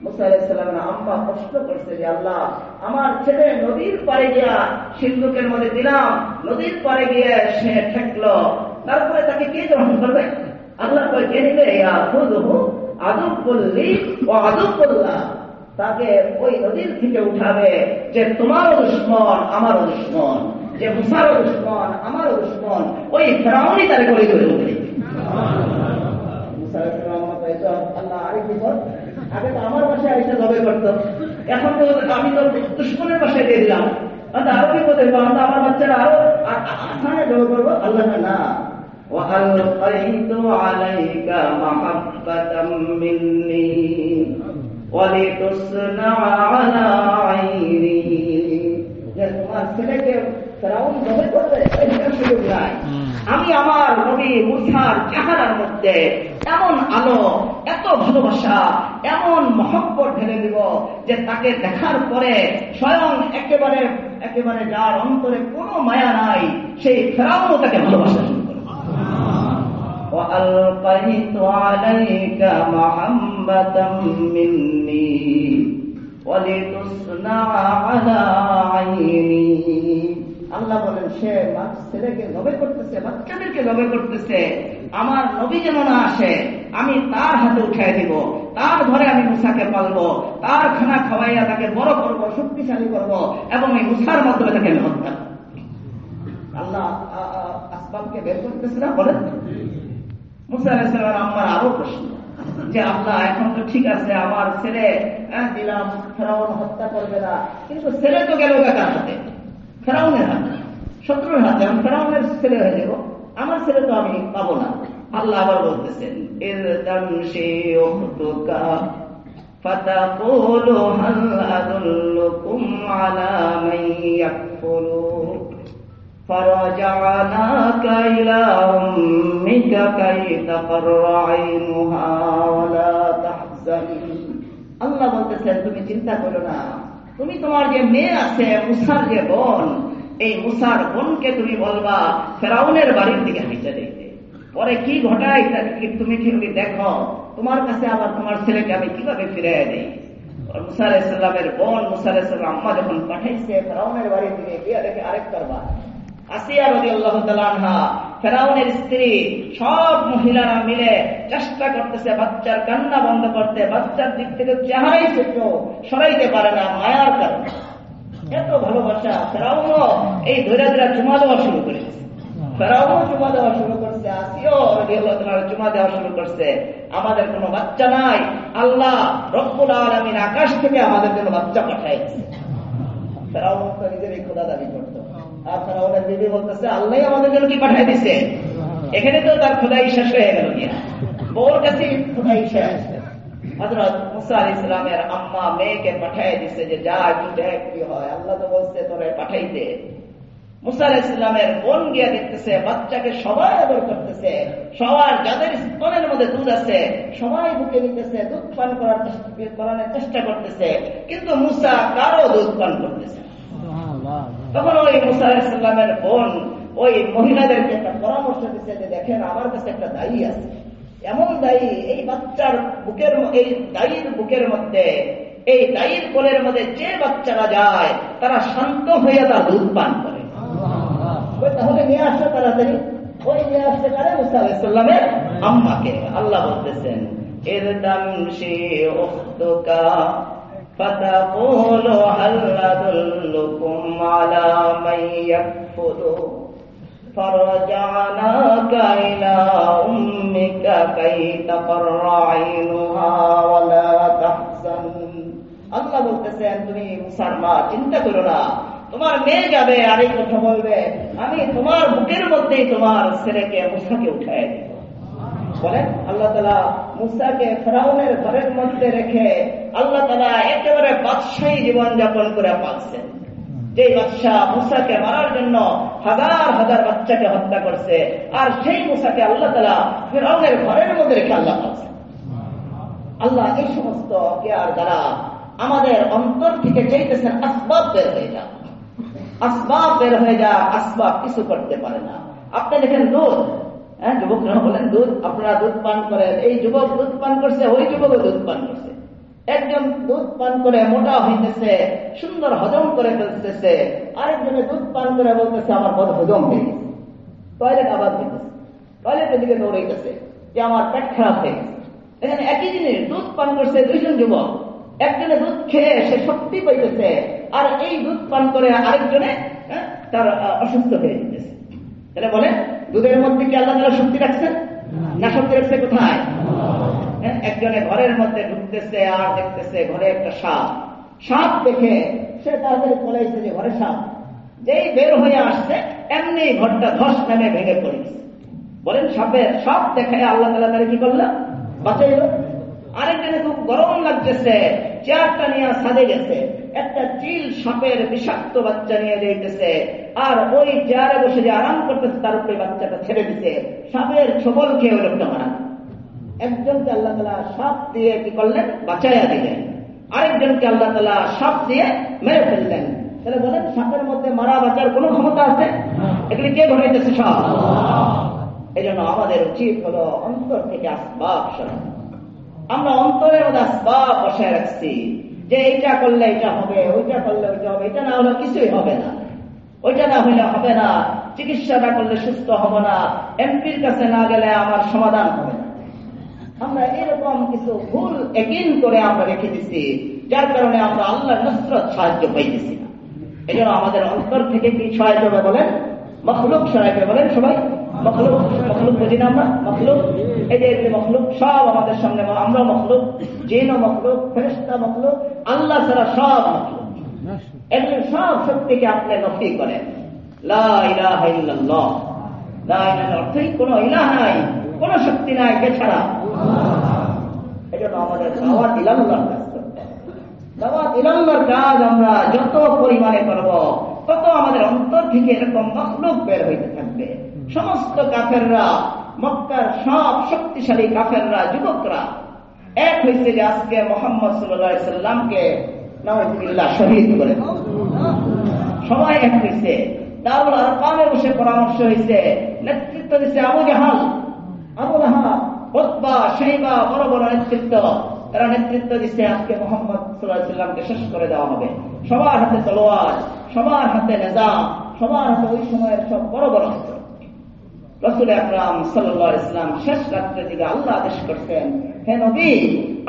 মুসা আলাইহিস সালামের আম্মা প্রশ্ন করছে যে আল্লাহ, আমার ছেলে নদীর পাড়ে গিয়া সিন্ধুকের মধ্যে দিলাম, নদীর পাড়ে গিয়ে সে ঠেকলো, তারপরে তাকে কে গ্রহণ করবে? আল্লাহ কে নিবে? তাকে ওই নদীর থেকে উঠাবে যে তোমারও দুশ্মন আমারও দুশ্মন, যে মুসারও দুশ্মন আমারও দুশ্মন, ওই ফেরাউনই তার করে করে উঠবে। আল্লাহ আরেক বিপদ, আগে তো আমার বাসায় আরেকটা জবে করতো, এখন তো আমি তো দুশ্মনের বাসায় দিয়ে দিলাম, আরো বিপদ হইব, আমার বাচ্চারা আরো আসানে জবে করবো। আল্লাহ না, وألقيت عليك محبة مني ولتصنع على عيني। তোমার ছেলেকে ফেরাউন জবে করবে এটা সুযোগ নাই। আমি আমার নবী মুসার চেহারার মধ্যে এমন আলো, এত ভালোবাসা, এমন মহব্বত ঢেলে দিব যে তাকে দেখার পরে স্বয়ং একেবারে একেবারে যার অন্তরে কোনো মায়া নাই, সেই ফেরাউনও তাকে ভালোবাসা শুরু করে। وألقيت عليك محبة مني ولتصنع على عيني। আল্লাহ বলেন সে ছেলেকে জবে করতেছে, বাচ্চাদেরকে জবে করতেছে, আমার নবী যেন না আসে, আমি তার হাতে উঠাই দিব, তার ঘরে আমি মুসাকে পালবো, তার খানা খাওয়াইয়া তাকে বড় করবো, শক্তিশালী করবো, এবং এই মুসার মাধ্যমে তাকে আমি হত্যা। আল্লাহ আসবাবকে বের করতেছে না? বলেন। মুসা আলাইহিস সালামের আম্মার আরো প্রশ্ন যে আল্লাহ, এখন তো ঠিক আছে আমার ছেলে দিলাম, ফেরাউন হত্যা করবে না, কিন্তু ছেলে তো গেল কার হাতে? ফেরাউনের হাতে, শত্রুর হাতে। আমি ফেরাউনের ছেলে হয়ে যাব, আমার ছেলে তো আমি পাবো না। আল্লাহ আবার বলতেছেন, ইয তামশি উখতুকা ফাতাকুলু হাল আদুল্লুকুম আলা মান ইয়াকফুরু فرجعناك إلى أمك كي تقر عينها ولا تحزن। আল্লাহ বলতেছেন তুমি চিন্তা করো না, তুমি তোমার যে মেয়ে আছে মুসার যে বোন, এই মুসার বোনকে তুমি বলবা ফেরাউনের বাড়ির দিকে হাঁটা দিতে, পরে কি ঘটায় তুমি ঠিক দেখো, তোমার কাছে আবার তোমার ছেলেকে আমি কিভাবে ফিরিয়ে দেই। মুসা আলাইহিস সালামের বোন মুসা আলাইহিস সালাম আম্মা যখন পাঠাইছে ফেরাউনের বাড়ির দিকে গিয়ে দেখে আরেক করবা আসিয়া রাদিয়াল্লাহু তাআলা আনহা, ফেরাউনের স্ত্রী, সব মহিলারা মিলে চেষ্টা করতেছে বাচ্চার কান্না বন্ধ করতে, বাচ্চার দিক থেকে চেহারাই ছোট সরাইতে পারে না মায়ার কারণে। এত ভালোবাসা, ফেরাউনও এই ধরে ধরে চুমা দেওয়া শুরু করেছে, ফেরাউনও চুমা দেওয়া শুরু করছে, আসিয়াও রাদিয়াল্লাহু তাআলা চুমা দেওয়া শুরু করছে। আমাদের কোনো বাচ্চা নাই, আল্লাহ রব্বুল আলামিন আকাশ থেকে আমাদের জন্য বাচ্চা পাঠাইছে। ফেরাউন তো নিজেরই খোদা দাবি করত, আর ফেরাউনের বিবি বলতেছে আল্লাহ আমাদের জন্য কি পাঠাই দিছে। এখানে তো তার খোদাই শেষ হয়ে গেল, বউর কাছে খোদাই শেষ। হযরত মুসা আলাইহিস সালামের আম্মা মেয়েকে পাঠিয়ে দিছে যে যা একটু দেখ কি হয়, আল্লাহ তো বলছে তোরে পাঠাইতে। মুসা আলাইহিস সালামের বোন গিয়ে দেখতেছে বাচ্চাকে সবাই আদর করতেছে, সবার যাদের স্তনের মধ্যে দুধ আছে সবাই বুকে নিতেছে, দুধ পান করার চেষ্টা করতেছে, কিন্তু মুসা কারো দুধ পান করতেছে। তখন ওই মুসা আলাইহিস সালামের বোন ওই মহিলাদেরকে একটা পরামর্শ দিচ্ছে যে দেখেন আমার কাছে একটা দায়ী আছে, এমন দায়ী, এই বাচ্চার বুকের, এই দায়ীর বুকের মধ্যে, এই দায়ীর কোলের মধ্যে যে বাচ্চারা যায় তারা শান্ত হয়ে তার দুধ পান করে। তাহলে নিয়ে আসলে তাড়াতাড়ি ওই নিয়ে আসতে পারে মুসা আলাইহিস সালামের আম্মাকে। আল্লাহ বলতেছেন إذ تمشي أختك فتقول هل أدلكم على من يكفله فرجعناك إلى أمك كي تقر عينها ولا تحزن আল্লাহ বলতেছেন তুমি মুসার মা চিন্তা করো না, তোমার মেয়ে যাবে আর এই কথা বলবে আমি তোমার বুকের মধ্যেই তোমার ছেলেকে মুসাকে উঠায় দিব। বলেন আল্লাহ তাআলা মুসাকে ফেরাউনের ঘরের মধ্যে রেখে আল্লাহ তাআলা একেবারে বাদশাহী জীবন যাপন করে পাচ্ছেন। যে বাদশাহ মুসাকে মারার জন্য হাজার হাজার বাচ্চাকে হত্যা করছে, আর সেই মুসাকে আল্লাহ তাআলা ফেরাউনের ঘরের মধ্যে রেখে আল্লাহ পাচ্ছেন। আল্লাহ এই সমস্ত কেয়ার দ্বারা আমাদের অন্তর থেকে চাইতেছেন আসবাব বের হয়ে যাক, আসবাব বের হয়ে যাক। আসবাব কিছু করতে পারে না। আপনি দেখেন দুধ, যুবকরা বলেন দুধ, আপনারা দুধ পান করেন, এই যুবক দুধ পান করছে, ওই যুবকও দুধ পান করছে। একজন দুধ পান করে মোটা হইতেছে, সুন্দর হজম করে ফেলতেছে, আরেকজনে দুধ পান করে বলতেছে আমার বড় হজম হয়ে গেছে, টয়লেট আবার হইতেছে, টয়লেটের দিকে দৌড়াইতেছে যে আমার পেট খারাপ হয়ে গেছে। এখানে একই জিনিস দুধ পান করছে দুইজন যুবক, একজনে দুধ খেয়ে সে শক্তি পাইতেছে, আর এই দুধ পান করে আরেকজনে তার অসুস্থ হয়ে যেতেছে। তাহলে বলে দুধের মধ্যে কি আল্লাহ তাআলা শক্তি রাখছেন না শক্তি রাখছে কোথায়? একজনে ঘরের মধ্যে ঢুকতেছে আর দেখতেছে ঘরে একটা সাপ, সাপ দেখে সে তাড়াতাড়ি পলাইছে যে ঘরে সাপ, যেই বের হয়ে আসছে এমনি ঘরটা ধস নামে ভেঙে পড়েছে। বলেন সাপের সাপ দেখে আল্লাহ তাআলা তারে কি করলো? বাঁচাইল। আরেকজনে খুব গরম লাগতেছে, চেয়ারটা নিয়ে ছাদে গেছে, একটা চিল সাপের বিষাক্ত বাচ্চা নিয়ে যাইতেছে, আর ওই চেয়ারে বসে যে আরাম করতেছে তার উপরে বাচ্চাটা ছেড়ে দিতে, সাপের ছবল খেয়ে ওই লোকটা মারা। একজনকে আল্লাহ তাআলা সাপ দিয়ে কি করলেন? বাঁচাইয়া দিলেন। আরেকজনকে আল্লাহ তাআলা সাপ দিয়ে মেরে ফেললেন। তাহলে বলেন সাপের মধ্যে মারা বাঁচার কোন ক্ষমতা আছে? এগুলি কে ঘটাইতেছে? সাপ। এই জন্য আমাদের উচিত হলো অন্তর থেকে আসবাব সরানো। আমরা অন্তরের মধ্যে আসবাব বসায় রাখছি যে এইটা করলে এটা হবে, ওইটা করলে ওইটা হবে, এটা না হলে কিছুই হবে না, ওইটা না হলে হবে না, চিকিৎসা না করলে সুস্থ হব না, এমপির কাছে না গেলে আমার সমাধান হবে না। আমরা এরকম কিছু ভুল একিন করে আমরা রেখে দিচ্ছি, যার কারণে আমরা আল্লাহর নসরত সাহায্য পাইতেছি না। এই জন্য আমাদের অন্তর থেকে কি সাহায্য হবে বলেন? মখলুক সরাইবে। বলেন সবাই মখলুক, মখলুক বুঝি না আমরা? মখলুক, এই যে মখলুক সব আমাদের সামনে, আমরা মখলুক, জিন মখলুক, ফেরেশতা মখলুক, আল্লাহ ছাড়া সব মখলুক। এগুলো সব শক্তিকে আপনি নফি করেন। লা ইলাহা ইল্লাল্লাহ, লা ইলাহা অর্থই কোন ইলাহ নাই, কোন শক্তি নাই কে ছাড়া। এই জন্য আমাদের দাওয়াত ইলাল্লাহর কাজ করতে হবে। দাওয়াত ইলাল্লাহর কাজ আমরা যত পরিমাণে করব তত আমাদের অন্তর থেকে এরকম মখলুক বের হইতে থাকবে। সমস্ত কাফেররা, মক্কার সব শক্তিশালী কাফেররা, যুবকরা এক হয়েছে যে আজকে মুহাম্মদ সাল্লাল্লাহু আলাইহি সাল্লামকে নাউযুবিল্লাহ শহীদ করে। সবাই এক হয়েছে, দারুল আরকামে বসে পরামর্শ হয়েছে, নেতৃত্ব দিচ্ছে আবু জাহাল, আবু লাহাব, উতবা, শাইবা, বড় বড় নেতৃত্ব, তারা নেতৃত্ব দিচ্ছে আজকে মুহাম্মদ সাল্লাল্লাহু আলাইহি সাল্লামকে শেষ করে দেওয়া হবে। সবার হাতে তলোয়ার, সবার হাতে নিজাম, সবার হাতে ওই সময়ের সব বড় বড় অস্ত্র। রাসূল আকরাম সাল্লাল্লাহু আলাইহি ওয়াসাল্লাম শেষ রাত্রের দিকে আল্লাহ আদেশ করতেন, হে নবী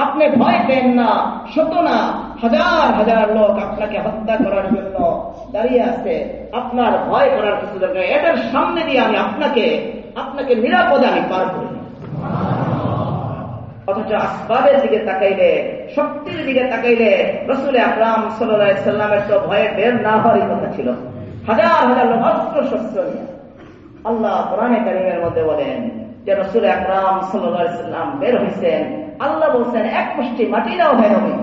আপনি ভয় পেন না, শত না হাজার হাজার লোক আপনাকে হত্যা করার জন্য দাঁড়িয়ে আছে, আপনার ভয় করার কিছু দরকার, এটার সামনে দিয়ে আমি আপনাকে নিরাপদে আমি পার করি। অথচ আসবাবের দিকে তাকাইলে, শক্তির দিকে তাকাইলে রাসূল আকরাম সাল্লাল্লাহু আলাইহি ওয়াসাল্লামের তো ভয়ে বের না হওয়ারই কথা ছিল। হাজার হাজার লোক অস্ত্র শস্ত্র নিয়ে। আল্লাহ কোরআনে কারীমের মধ্যে বলেন যে রাসূল আকরাম সাল্লাল্লাহু আলাইহি ওয়াসাল্লাম বের হইছেন, আল্লাহ বলছেন এক মুষ্টি মাটি দাও হে নবী,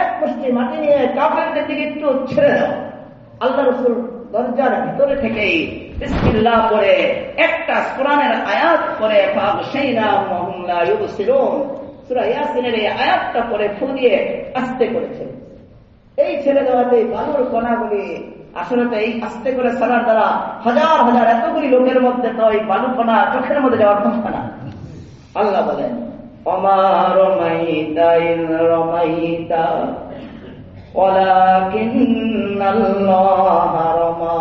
এক মুষ্টি মাটি নিয়ে কাফেরদের দিকে একটু ছেড়ে দাও। আল্লাহ রাসূল দরজার ভিতরে থেকেই বিসমিল্লাহ পড়ে একটা কোরআনের আয়াত পড়ে ফাগশাইনাহুম লা ইউবসিরুন, সূরা ইয়াসিনের এই আয়াতটা পড়ে ফু দিয়ে আস্তে করেছে। এই ছেড়ে দেওয়াতে বালুর কণাগুলি আসলে তো এই আস্তে করে ছাড়ার দ্বারা হাজার হাজার এতগুলি লোকের মধ্যে তো এই বালু কণা চোখের মধ্যে যাওয়ার কথা না। আল্লাহ বলেন ওমা রামাইতা ইয রামাইতা ওয়ালাকিন্নাল্লাহা রামা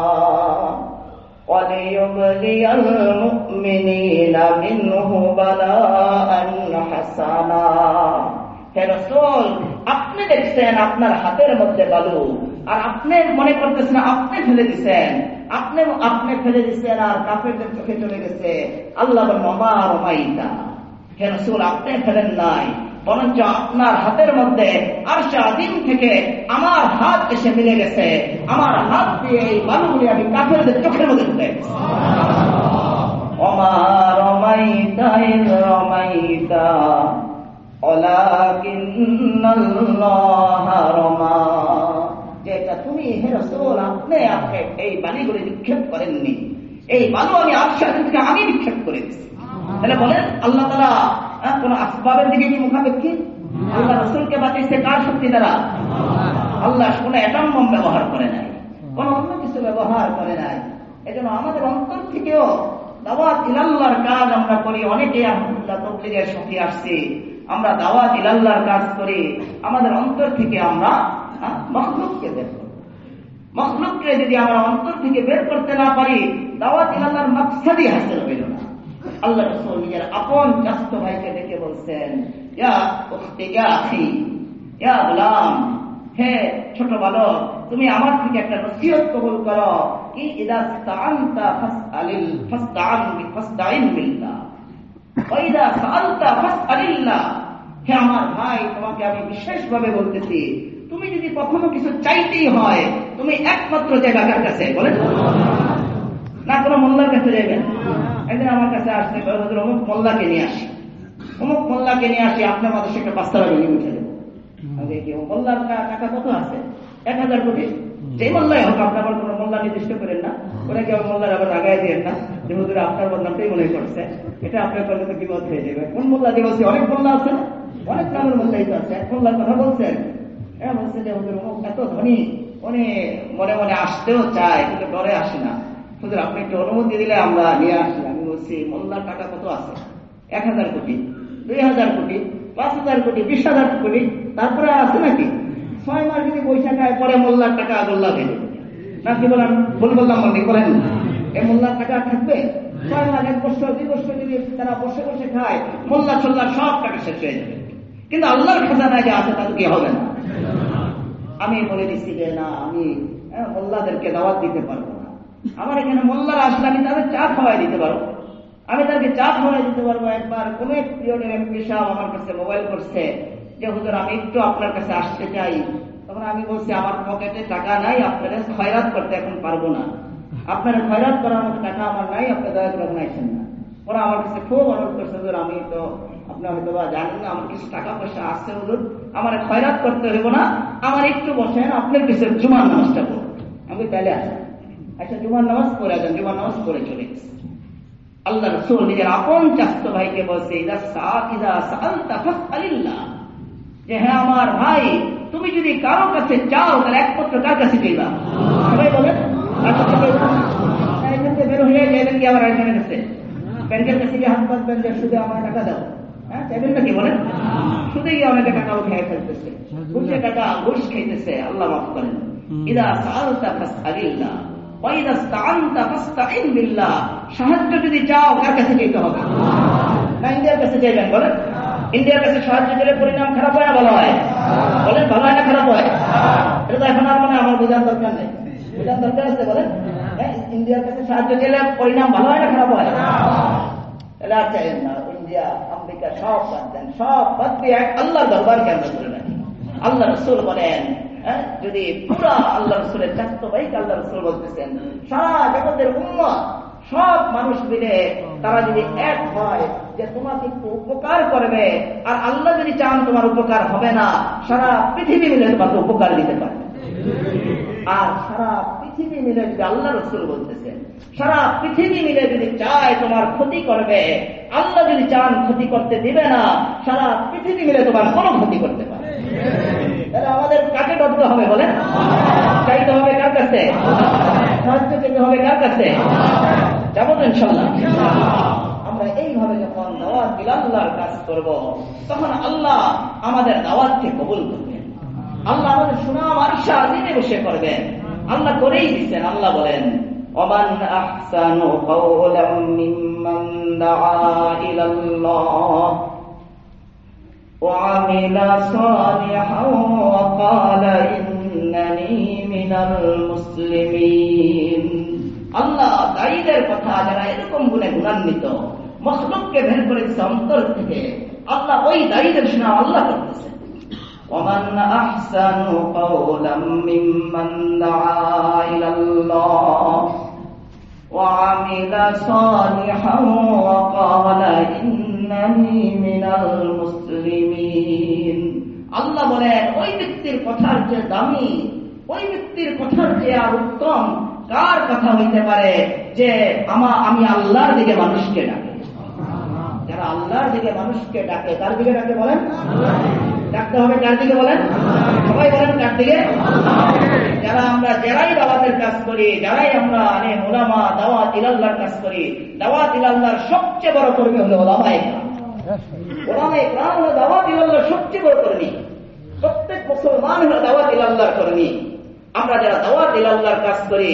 ওয়ালিয়ুবলিয়া লিইয়ুবলিয়াল মুমিনিনা মিনহু বালাআন হাসানা। হে রাসূল, আপনি দেখছেন আপনার হাতের মধ্যে বালু, আর আপনি মনে করতেছেন আপনি ফেলে দিচ্ছেন, আপনি ফেলে দিচ্ছেন আর কাফেরদের চোখে চলে গেছে। আল্লাহ বলেন ওমা রমাইতা, হে রাসূল আপনি ফেলেন নাই, বরঞ্চ আপনার হাতের মধ্যে আরশে আযীম থেকে আমার হাত এসে মিলে গেছে, আমার হাত দিয়ে এই বালুগুলি আমি কাফেরদের চোখের মধ্যে ঢুকে গেছি। ওমা রমাইতা ইয রমাইতা ওয়ালাকিন্নাল্লাহা রমা। যেটা তুমি হে রাসূল আপনি এই বালিগুলি নিক্ষেপ করেননি, এই বালু আমি আরশে আযীম থেকে আমি নিক্ষেপ করে দিয়েছি। তাহলে বলেন আল্লাহ তাআলা কোন আসবাবের দিকে কি মুখাপেক্ষী? আল্লাহ রাসূলকে বাঁচিয়েছে কার শক্তি দ্বারা? আল্লাহ কোন অ্যাটম বোম ব্যবহার করে নাই, কোন অন্য কিছু ব্যবহার করে নাই। এজন্য আমাদের অন্তর থেকেও দাওয়াত ইলাল্লাহর কাজ আমরা করি। অনেকে আলহামদুলিল্লাহ তাবলীগের সাথে আসছি, আমরা দাওয়াত ইলাল্লাহর কাজ করি। আমাদের অন্তর থেকে আমরা মাখলুককে বের করি। মাখলুককে যদি আমরা অন্তর থেকে বের করতে না পারি, দাওয়াত ইলাল্লাহর মাকসাদই হাসিল হইল না। আল্লাহ রাসূল নিজের আপন চাচাতো ভাইকে দেখে বলছেন, ইয়া উখতি ইয়া আখি ইয়া গোলাম, হে ছোট বালক, তুমি আমার থেকে একটা নসিহত কবুল করো কি ইদা ইসতাআনতা ফাসতাইন বিল্লাহ ওয়া ইদা সাআলতা ফাসআলিল্লাহ। হে আমার ভাই, তোমাকে আমি বিশেষভাবে বলতেছি, তুমি যদি কখনো কিছু চাইতেই হয়, তুমি একমাত্র জায়গা কার কাছে বলেন? না কোনো মোল্লার কাছে যাবেন। একদিন আমার কাছে আসতে অমুক মোল্লাকে নিয়ে আসি, অমুক মোল্লাকে নিয়ে আসি, আপনার মাঝে একটা বাস্তারা ভেঙে উঠে দেবো। মোল্লার টাকা কত আছে? 1000 কোটি। যে মোল্লাই হোক, আপনার আবার কোনো মোল্লা নির্দিষ্ট করেন না, ওরা কেউ মোল্লার আবার লাগাই দিয়েন না যে হুজুর আপনার বদনামটাই মনে করছে, এটা আপনার করলে তো বিপদ হয়ে যাবে। কোন মোল্লা দিয়ে বলছি? অনেক মোল্লা আছে, অনেক নামের মোল্লাই তো আছে। এক মোল্লার কথা বলছেন, বলছে যে হুজুর এত ধনী, উনি মনে মনে আসতেও চায় কিন্তু ডরে আসে না, হুজুর আপনি একটু অনুমতি দিলে আমরা নিয়ে আসি। আমি বলছি মোল্লার টাকা কত আছে? 1000 কোটি, 2000 কোটি, 5000 কোটি, 20,000 কোটি, তারপরে আছে নাকি? 6 মাস যদি পয়সা খায়, পরে মোল্লার টাকা গোল্লা ভেঙে না কি বলেন? ভুল বললাম মনে করেন? এই মোল্লার টাকা থাকবে 6 মাস, 1 বছর, 2 বছর যদি তারা বসে বসে খায়, মোল্লা ছোল্লা সব টাকা শেষ হয়ে যাবে। কিন্তু আল্লাহর খাজানায় যা আছে তাদের কি হবে না? আমি বলে দিচ্ছি যে না, আমি মোল্লাদেরকে দাওয়াত দিতে পারবো না। আমার এখানে মোল্লারা আসলে আমি তাদের চা খাওয়াই দিতে পারবো, আমি তাদেরকে চা খাওয়াই দিতে পারবো। একবার কোন এক পিরিয়ডের এমপি সাহেব আমার কাছে মোবাইল করছে যে হুজুর আমি একটু আপনার কাছে আসতে চাই। তখন আমি বলছি আমার পকেটে টাকা নাই, আপনাদের খয়রাত করতে এখন পারবো না, আপনার খয়রাত করার মতো টাকা আমার নাই, আপনি দয়া করে আইসেন না। ওরা আমার কাছে খুব অনুরোধ করছে, হুজুর আমি তো আপনার হয়তো বা জানেন না আমার কিছু টাকা পয়সা আসছে, হুজুর আমার খয়রাত করতে হইব না, আমার একটু বসেন, আপনার কিছু জুমার নামাজটা করুন। আমি তাহলে আসেন, আচ্ছা জুমার নামাজ পড়ে আসেন। জুমার নামাজ পড়ে চলে গেছে। আল্লাহ রাসূল নিজের আপন চাচাতো ভাইকে বলছে, ইদা সাআলতা ফাসআলিল্লাহ, যে হ্যাঁ আমার ভাই, তুমি যদি কারো কাছে চাও তাহলে একমাত্র কার কাছে চাইবা? সবাই বলেন বের হয়ে যাবেন কি আবার একজনের কাছে? ব্যাংকের কাছে গিয়ে হাত পাতবেন যে শুধু আমার টাকা দাও, হ্যাঁ চাইবেন নাকি বলেন? শুধু গিয়ে অনেকে টাকা উঠে ফেলতেছে, ঘুষে টাকা ঘুষ খাইতেছে। আল্লাহ মাফ করেন। ইদা সাআলতা ফাসআলিল্লাহ ওয়া ইদা ইসতাআনতা ফাসতাইন বিল্লাহ। সাহায্য যদি চাও কার কাছে যেতে হবে? না ইন্ডিয়ার কাছে যাইবেন বলেন? ইন্ডিয়ার কাছে সাহায্য দিলে পরিণাম খারাপ হয় না ভালো হয়? বলেন ভালো হয় না খারাপ হয়? এটা তো এখন আর মানে আমার বোঝার দরকার নেই, বোঝার দরকার আছে বলেন? ইন্ডিয়ার কাছে সাহায্য দিলে পরিণাম ভালো হয় না খারাপ হয়? তাহলে আর চাইেন না, ইন্ডিয়া আমেরিকা সব বাদ দেন, সব বাদ দিয়ে আল্লাহর দরবার কেন্দ্র করে রাখেন। আল্লাহ রাসূল বলেন, যদি পুরা আল্লাহ রাসূলের চাচাতো ভাইকে আল্লাহ রাসূল বলতেছেন, সারা জগতের উম্মত সব মানুষ মিলে তারা যদি এক হয় যে তোমাকে একটু উপকার করবে, আর আল্লাহ যদি চান তোমার উপকার হবে না, সারা পৃথিবী মিলে তোমাকে উপকার দিতে পারবে। আর সারা পৃথিবী মিলে যদি আল্লাহ রাসূল বলতেছেন, সারা পৃথিবী মিলে যদি চায় তোমার ক্ষতি করবে, আল্লাহ যদি চান ক্ষতি করতে দিবে না, সারা পৃথিবী মিলে তোমার কোনো ক্ষতি করতে পারে। তাহলে আমাদের কাকে ডরতে হবে বলেন? চাইতে হবে কার কাছে? সাহায্য পেতে হবে কার কাছে? যাবো তো ইনশাআল্লাহ। আমরা এইভাবে যখন দাওয়াত ইলাল্লাহর কাজ করব, তখন আল্লাহ আমাদের দাওয়াতকে কবুল করবেন। আল্লাহ আমাদের সুনাম আরশে আজিমে বসে করবেন। আল্লাহ করেই দিচ্ছেন। আল্লাহ বলেন, ওমান আহসানু কাওলাম মিম্মান দাআ ইলাল্লাহ ওয়া আমিলা সালিহান ওয়া ক্বালা ইন্নানী মিনাল মুসলিমিন। আল্লাহ দায়ীদের কথা, যারা এরকম গুণে গুণান্বিত, মখলুককে বের করেছে অন্তর থেকে, আল্লাহ ওই দায়ীদের শোনা আল্লাহ করতেছে। ومن أحسن قولا ممن دعا إلى الله وعمل صالحا وقال إنني من المسلمين। আল্লাহ বলেন ওই ব্যক্তির কথার যে দামি, ওই ব্যক্তির কথার যে আর উত্তম কার কথা হইতে পারে যে আমি আল্লাহর দিকে মানুষকে ডাকে। যারা আল্লাহর দিকে মানুষকে ডাকে, তার দিকে ডাকে বলেন ডাকতে হবে, কার দিকে বলেন? সবাই বলেন কার দিকে? যারাই দাওয়াতের কাজ করি, যারাই আমরা উলামা দাওয়াত ইলাল্লাহর কাজ করি, দাওয়াত ইলাল্লাহর সবচেয়ে বড় কর্মী হলো উলামায়ে কেরাম। উলামায়ে কেরাম হলো দাওয়াত ইলাল্লাহর সবচেয়ে বড় কর্মী। প্রত্যেক মুসলমান হলো দাওয়াত ইলাল্লাহর কর্মী। আমরা যারা দাওয়াত ইলাল্লাহর কাজ করি,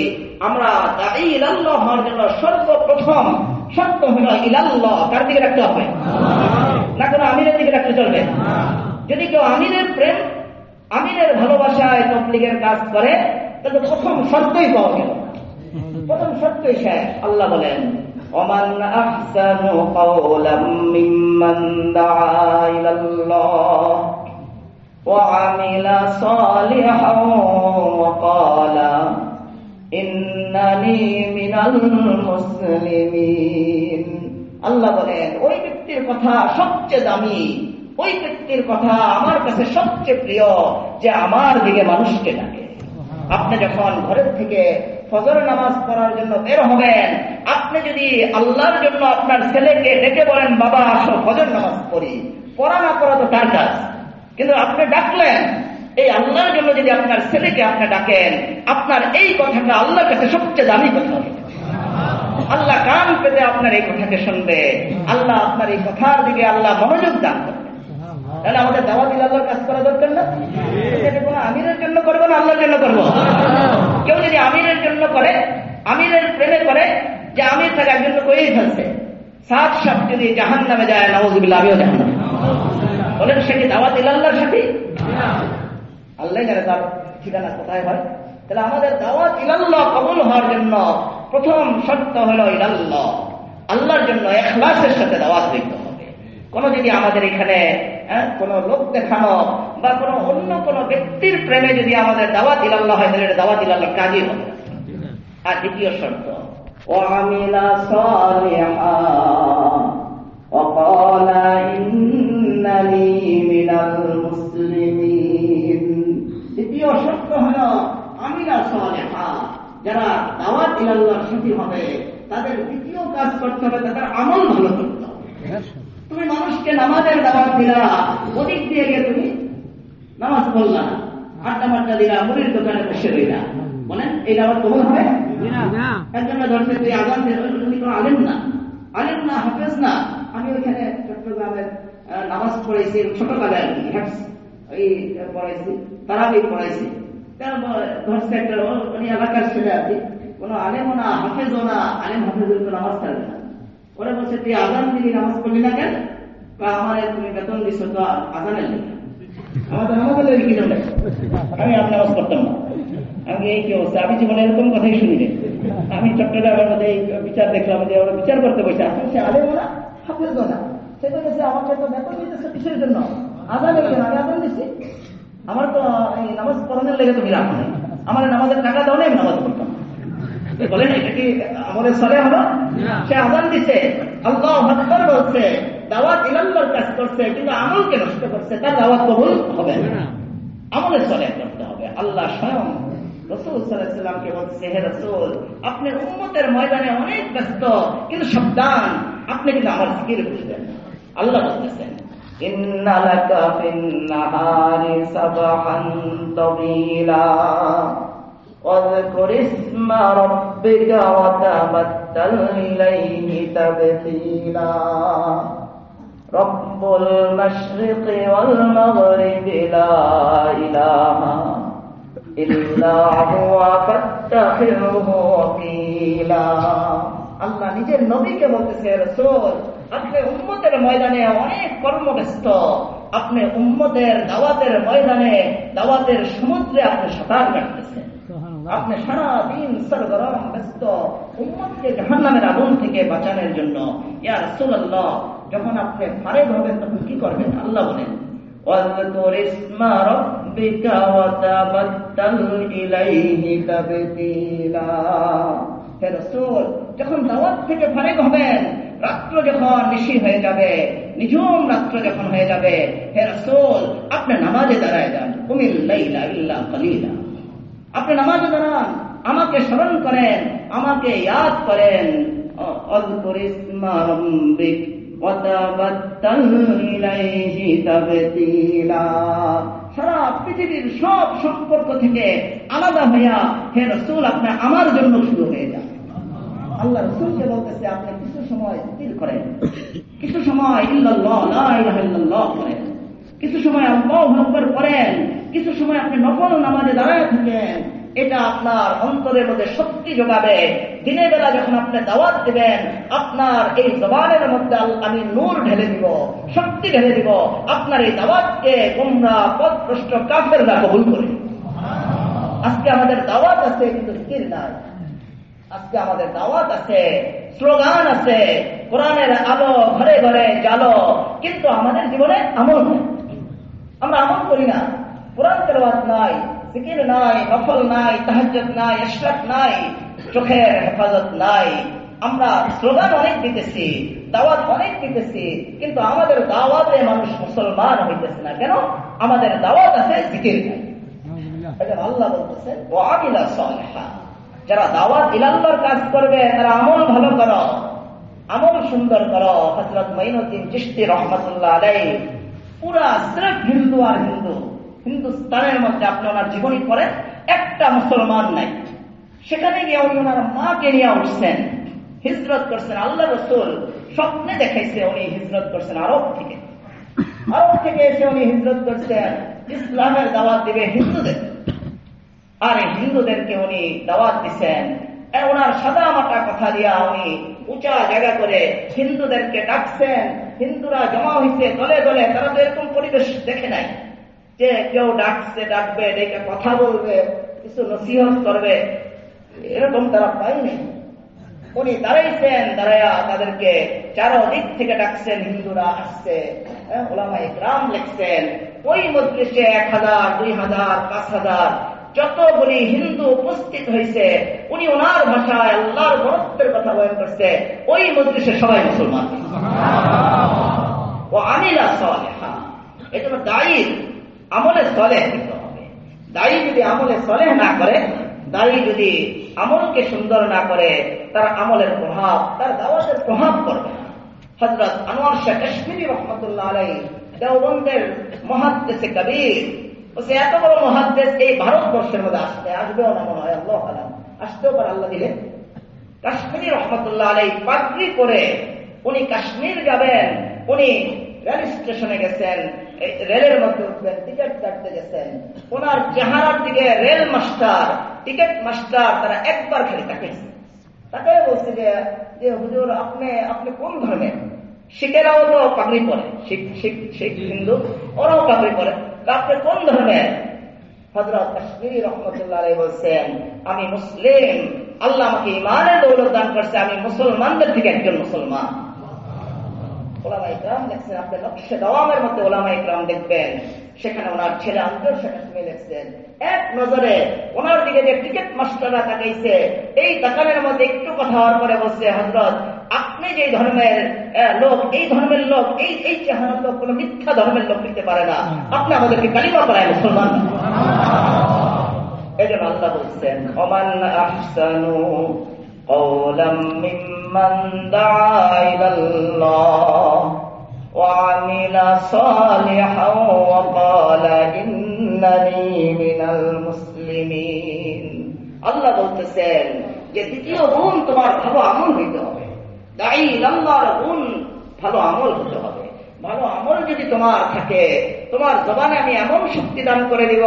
আমরা দাঈ ইলাল্লাহ হওয়ার জন্য সর্বপ্রথম শর্ত হলো ইলাল্লাহ, কার দিকে রাখতে হবে? না কোনো আমিরের দিকে রাখতে চলবে? যদি কেউ আমিরের প্রেম, আমিরের ভালোবাসায় তাবলীগের কাজ করে, তাহলে প্রথম শর্তই পাওয়া গেল, প্রথম শর্তই শেষ। আল্লাহ বলেন ওমান আহসানু কাওলাম মিম্মান দাআ ইলাল্লাহ ওয়া আমিলা সালিহান ওয়া ক্বালা ইন্নানী মিনাল মুসলিমিন। আল্লাহ বলেন ওই ব্যক্তির কথা সবচেয়ে দামি, ওই ব্যক্তির কথা আমার কাছে সবচেয়ে প্রিয় যে আমার দিকে মানুষকে ডাকে। আপনি যখন ঘরের থেকে ফজর নামাজ পড়ার জন্য বের হবেন, আপনি যদি আল্লাহর জন্য আপনার ছেলেকে ডেকে বলেন বাবা আসো ফজর নামাজ পড়ি, পড়া না পড়া তো তার কাজ, কিন্তু আপনি ডাকলেন এই আল্লাহর জন্য, যদি আপনার ছেলেকে আপনি ডাকেন, আপনার এই কথাটা আল্লাহর কাছে সবচেয়ে দামি কথা। আল্লাহ কান পেতে আপনার এই কথাকে শুনবে, আল্লাহ আপনার এই কথার দিকে আল্লাহ মনোযোগ দান করবে। তাহলে আমাদের দাওয়াত ইলাল্লাহর কাজ করা দরকার না? এটা কোনো আমিরের জন্য করবো না আল্লাহর জন্য করবো? কেউ যদি আমিরের জন্য করে, আমিরের প্রেমে করে, যে আমির তাকে একজন করেই ফেলছে, সাত সাত যদি জাহান্নামে যায়, নাউযুবিল্লাহ, আমিও জাহান্নামে, বলেন সে কি দাওয়াত ইলাল্লাহর সাথী? আল্লাহ জানে তার ঠিকানা কোথায় হয়। তাহলে আমাদের দাওয়াত ইলাল্লাহ কবুল হওয়ার জন্য প্রথম শর্ত হলো ইলাল্লাহ, আল্লাহর জন্য ইখলাসের সাথে দাওয়াত দিতে হবে। কোন যদি আমাদের এখানে কোন লোক দেখানো বা কোন অন্য কোন ব্যক্তির প্রেমে যদি আমাদের দাওয়াত ইলাল্লাহ হয়, তাহলে দাওয়াত ইলাল্লাহর কাজই হবে। আর দ্বিতীয় শর্ত ওয়ামিলা সালিহান ওয়া ক্বালা ইন্নানী মিনাল মুসলিমিন। দ্বিতীয় শর্ত হলো আমিলা সালিহান, যারা দাওয়াত ইলাল্লাহর সাথী হবে তাদের দ্বিতীয় কাজ করতে হবে, তাদের আমল ভালো করতে হবে। তুমি মানুষকে নামাজের দাওয়াত দিলা, ওদিক দিয়ে গিয়ে তুমি নামাজ পড়লা, আড্ডা মাড্ডা দিলা, মুড়ির দোকানে বসে রইলা, বলেন এই দাওয়াত কবুল হবে? একজন ধরছে তুই আযান দে, তুমি কোনো আলেম না, আলেম না, হাফেজ না। আমি ওইখানে চট্টগ্রামের নামাজ পড়াইছি ছোটকালে, আর কি ওই পড়াইছি, তারাবি পড়াইছি। ধরছে একটা উনি এলাকার ছেলে আর কি, কোনো আলেমও না, হাফেজও না, আলেম হাফেজের তো নামাজ ছাড়বে না। ওরা বলছে তুই আজান দিলি, নামাজ পড়লি না কেন? আমার তুমি বেতন দিচ্ছ তো আজানের লিখে, আমাদের নামাজের লিখে যাবে, আমি আর নামাজ পড়তাম না। আমি এই কি অবস্থা, আমি জীবনে এরকম কথাই শুনি রে। আমি চট্টগ্রামের মধ্যে এই বিচার দেখলাম যে ওরা বিচার করতে বসে, আসলে সে আলেমও না, হাফেজও না, সে তো গেছে আমাকে তো বেতন দিতেছে কিসের জন্য? আজানের জন্য। আমি আজান দিচ্ছি, আমার তো এই নামাজ পড়ানোর লেগে তো বিরাট নেই, আমার নামাজের টাকা দাও না, আমি নামাজ পড়তাম। বলেন এটা কি আমাদের সলে হলো? সে আযান দিচ্ছে, আল্লাহু আকবার বলছে, দাওয়াত ইলাল্লাহর কাজ করছে, কিন্তু আমলকে নষ্ট করছে, তার দাওয়াত কবুল হবে না। আমলের সলে করতে হবে। আল্লাহ স্বয়ং রাসূল সাল্লাল্লাহু আলাইহি ওয়াসাল্লামকে বলছে, হে রাসূল, আপনি উম্মতের ময়দানে অনেক ব্যস্ত, কিন্তু সাবধান, আপনি কিন্তু আমার জিকির বুঝবেন না। আল্লাহ বলতেছেন ইন্না লাকা ফিন নাহারি সাবহান তাওয়িলা واذكر اسم ربك وتبتل إليه تبتيلا رب المشرق والمغرب لا إله إلا هو فاتبعه আল্লাহ নিজের নবীকে বলতেছে, রাসূল আপনি উম্মতের ময়দানে অনেক কর্মব্যস্ত, আপনি উম্মতের দাওয়াতের ময়দানে দাওয়াতের সমুদ্রে আপনি সাঁতার কাটতেছেন, আপনি সারা দিন সরগরম ব্যস্ত উম্মতকে জাহান্নামের আগুন থেকে বাঁচানোর জন্য। ইয়া রাসূলুল্লাহ, যখন আপনি ফারেগ হবেন তখন কি করবেন? আল্লাহ বলেন, ওয়াযকুর ইসমা রাব্বিকা ওয়া তাবাত্তাল ইলাইহি তাবতীলা। হে রাসূল, যখন দাওয়াত থেকে ফারেগ হবেন, রাত্র যখন নিশি হয়ে যাবে, নিঝুম রাত্র যখন হয়ে যাবে, হে রাসূল আপনি নামাজে দাঁড়ায় যান, কুমিল লাইলা ইল্লা কালিলা। আপনি নামাজে দাঁড়ান, আমাকে স্মরণ করেন, আমাকে ইয়াদ করেন। ওয়াযকুর ইসমা রাব্বিক ওয়া তাবাত্তাল ইলাইহি তাবতীলা। সারা পৃথিবীর সব সম্পর্ক থেকে আলাদা হইয়া হে রাসূল আপনি আমার জন্য শুরু হয়ে যান। আল্লাহ রাসূলকে বলতেছে, আপনি কিছু সময় স্থির করেন, কিছু সময় ইল্লাল্লাহ লা ইলাহা ইল্লাল্লাহ করেন, কিছু সময় আল্লাহু আকবার করেন, কিছু সময় আপনি নফল নামাজে দাঁড়ায় থাকেন। এটা আপনার অন্তরের মধ্যে শক্তি যোগাবে। দিনের বেলা যখন আপনি দাওয়াত দিবেন, আপনার এই জবানের মধ্যে আমি নূর ঢেলে দিব, শক্তি ঢেলে দিব। আপনার এই দাওয়াতকে গোমরা পথভ্রষ্ট কাফেররা কবুল করে। আজকে আমাদের দাওয়াত আছে কিন্তু জিকির নাই। আজকে আমাদের দাওয়াত আছে, স্লোগান আছে, কোরআনের আলো ঘরে ঘরে জালো, কিন্তু আমাদের জীবনে আমল নেই। আমরা আমল করি না। কোরআন তেলাওয়াত নাই, জিকির নাই, নফল নাই, তাহাজ্জুদ নাই, ইশরাক নাই, চোখের হেফাজত নাই। আমরা স্লোগান অনেক দিতেছি, দাওয়াত অনেক দিতেছি, কিন্তু আমাদের দাওয়াতে মানুষ মুসলমান হইতেছে না। কেন? আমাদের দাওয়াত আছে, জিকির নাই। আল্লাহ বলতেছেন, ওয়ামিলা সালিহা, যারা দাওয়াত ইলাল্লাহর কাজ করবে তারা আমল ভালো করো, আমল সুন্দর করো। হযরত মাইনুদ্দিন চিশতি রাহমাতুল্লাহ আলাইহি পুরা সিরফ হিন্দু আর হিন্দু, হিন্দুস্তানের মধ্যে আপনি ওনার জীবনী পড়েন, একটা মুসলমান নাই। সেখানে গিয়ে উনি ওনার মাকে নিয়ে উঠছেন, হিজরত করছেন। আল্লাহ রাসূল স্বপ্নে দেখাইছে উনি হিজরত করছেন আরব থেকে। আরব থেকে এসে উনি হিজরত করছেন, ইসলামের দাওয়াত দিবে হিন্দুদের। আর হিন্দুদেরকে উনি দাওয়াত দিচ্ছেন। ওনার সাদা মাটা কথা দিয়া উনি উঁচা জায়গা করে হিন্দুদেরকে ডাকছেন। হিন্দুরা জমা হয়েছে দলে দলে। তারা তো এরকম পরিবেশ দেখে নাই যে কেউ ডাকছে, ডাকবে, ডেকে কথা বলবে, কিছু নসিহত করবে, এরকম তারা পায়নি। উনি দাঁড়াইছেন, দাঁড়াইয়া তাদেরকে চারদিক থেকে ডাকছেন। হিন্দুরা আসছে, উলামায়ে কেরাম লিখছেন। ওই মজলিসে 1000, 2000, 5000 যতগুলি হিন্দু উপস্থিত হয়েছে, উনি ওনার ভাষায় আল্লাহর বরত্বের কথা বয়ান করছে। ওই মজলিসে সবাই মুসলমান। ও আমিলা সালেহা, এই জন্য দায়ীর আমলে সলেহ দিতে হবে। দায়ী যদি আমলে সলেহ না করে, দায়ী যদি আমলকে সুন্দর না করে, তার আমলের প্রভাব, তার দাওয়াতের প্রভাব করবে না। হযরত আনোয়ার শাহ কাশ্মীরি রাহমাতুল্লাহ আলাইহি দেওবন্দের মুহাদ্দিসে কবীর, বলছে এত বড় মুহাদ্দিস এই ভারতবর্ষের মধ্যে আসবেও না মনে হয়, আল্লাহু আলাম, আসতেও পারে আল্লাহ দিলে। কাশ্মীরি রাহমাতুল্লাহ আলাইহি পাগড়ি পরে উনি কাশ্মীর যাবেন। উনি রেল স্টেশনে গেছেন, রেলের মধ্যে উঠবেন, টিকিট কাটতে গেছেন। ওনার চেহারার দিকে রেল মাস্টার, টিকিট মাস্টার তারা একবার খালি তাকিয়েছে। তাকে বলছে যে হুজুর আপনি কোন ধর্মের? শিখেরাও তো পাগড়ি পরে, শিখ হিন্দু, ওরাও পাগড়ি পরে, আপনি কোন ধর্মের? হযরত কাশ্মীরি রাহমাতুল্লাহ আলাইহি বলছেন, আমি মুসলিম, আল্লাহ আমাকে ঈমানের দৌলত দান করছে, আমি মুসলমানদের থেকে একজন মুসলমান। ওলামায়ে কেরাম দেখছেন, আপনি নকশে দাওয়ামের মধ্যে ওলামায়ে কেরাম দেখবেন, সেখানে ওনার ছেলে আব্দুল শাহ কাশ্মীরি লিখছেন, এক নজরে ওনার দিকে যে টিকিট মাস্টাররা তাকাইছে, এই তাকানোর মধ্যে একটু কথা হওয়ার পরে বলছে, হযরত আপনি যে ধর্মের লোক, এই ধর্মের লোক, এই চেহারা তো কোনো মিথ্যা ধর্মের লোক হইতে পারে না, আপনি আমাদেরকে কালিমা পড়ায় মুসলমান। এই জন্য আল্লাহ বলছেন, ওমান আহসানু কওলাম মিম্মান দাআ ইলাল্লাহ ওয়া আমিলা সালিহান ওয়া ক্বালা ইন্নানী মিনাল মুসলিমিন। আল্লাহ বলতেছেন যে দ্বিতীয় গুণ তোমার ভালো আমল হইতে হবে। দাঈ ইলাল্লাহর গুণ ভালো আমল হতে হবে। ভালো আমল যদি তোমার থাকে, তোমার জবানে আমি এমন শক্তি দান করে দিব,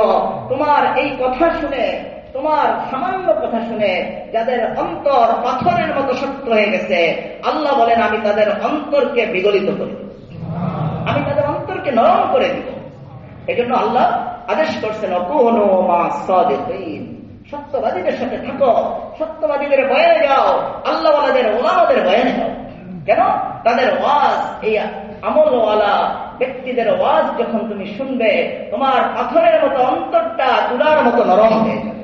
তোমার এই কথা শুনে, তোমার সামান্য কথা শুনে যাদের অন্তর পাথরের মতো শক্ত হয়ে গেছে, আল্লাহ বলেন আমি তাদের অন্তরকে বিগলিত করে দিব, আমি তাদের অন্তরকে নরম করে দিব। এই জন্য আল্লাহ আদেশ করছেন অকুনো মা সাদিকিন, সত্যবাদীদের সাথে থাকো, সত্যবাদীদের বয়ানে যাও, আল্লাহওয়ালাদের ওলামাদের বয়ানে যাও। কেন? তাদের ওয়াজ, এই আমলওয়ালা ব্যক্তিদের ওয়াজ যখন তুমি শুনবে, তোমার পাথরের মতো অন্তরটা চূড়ার মতো নরম হয়ে যাবে।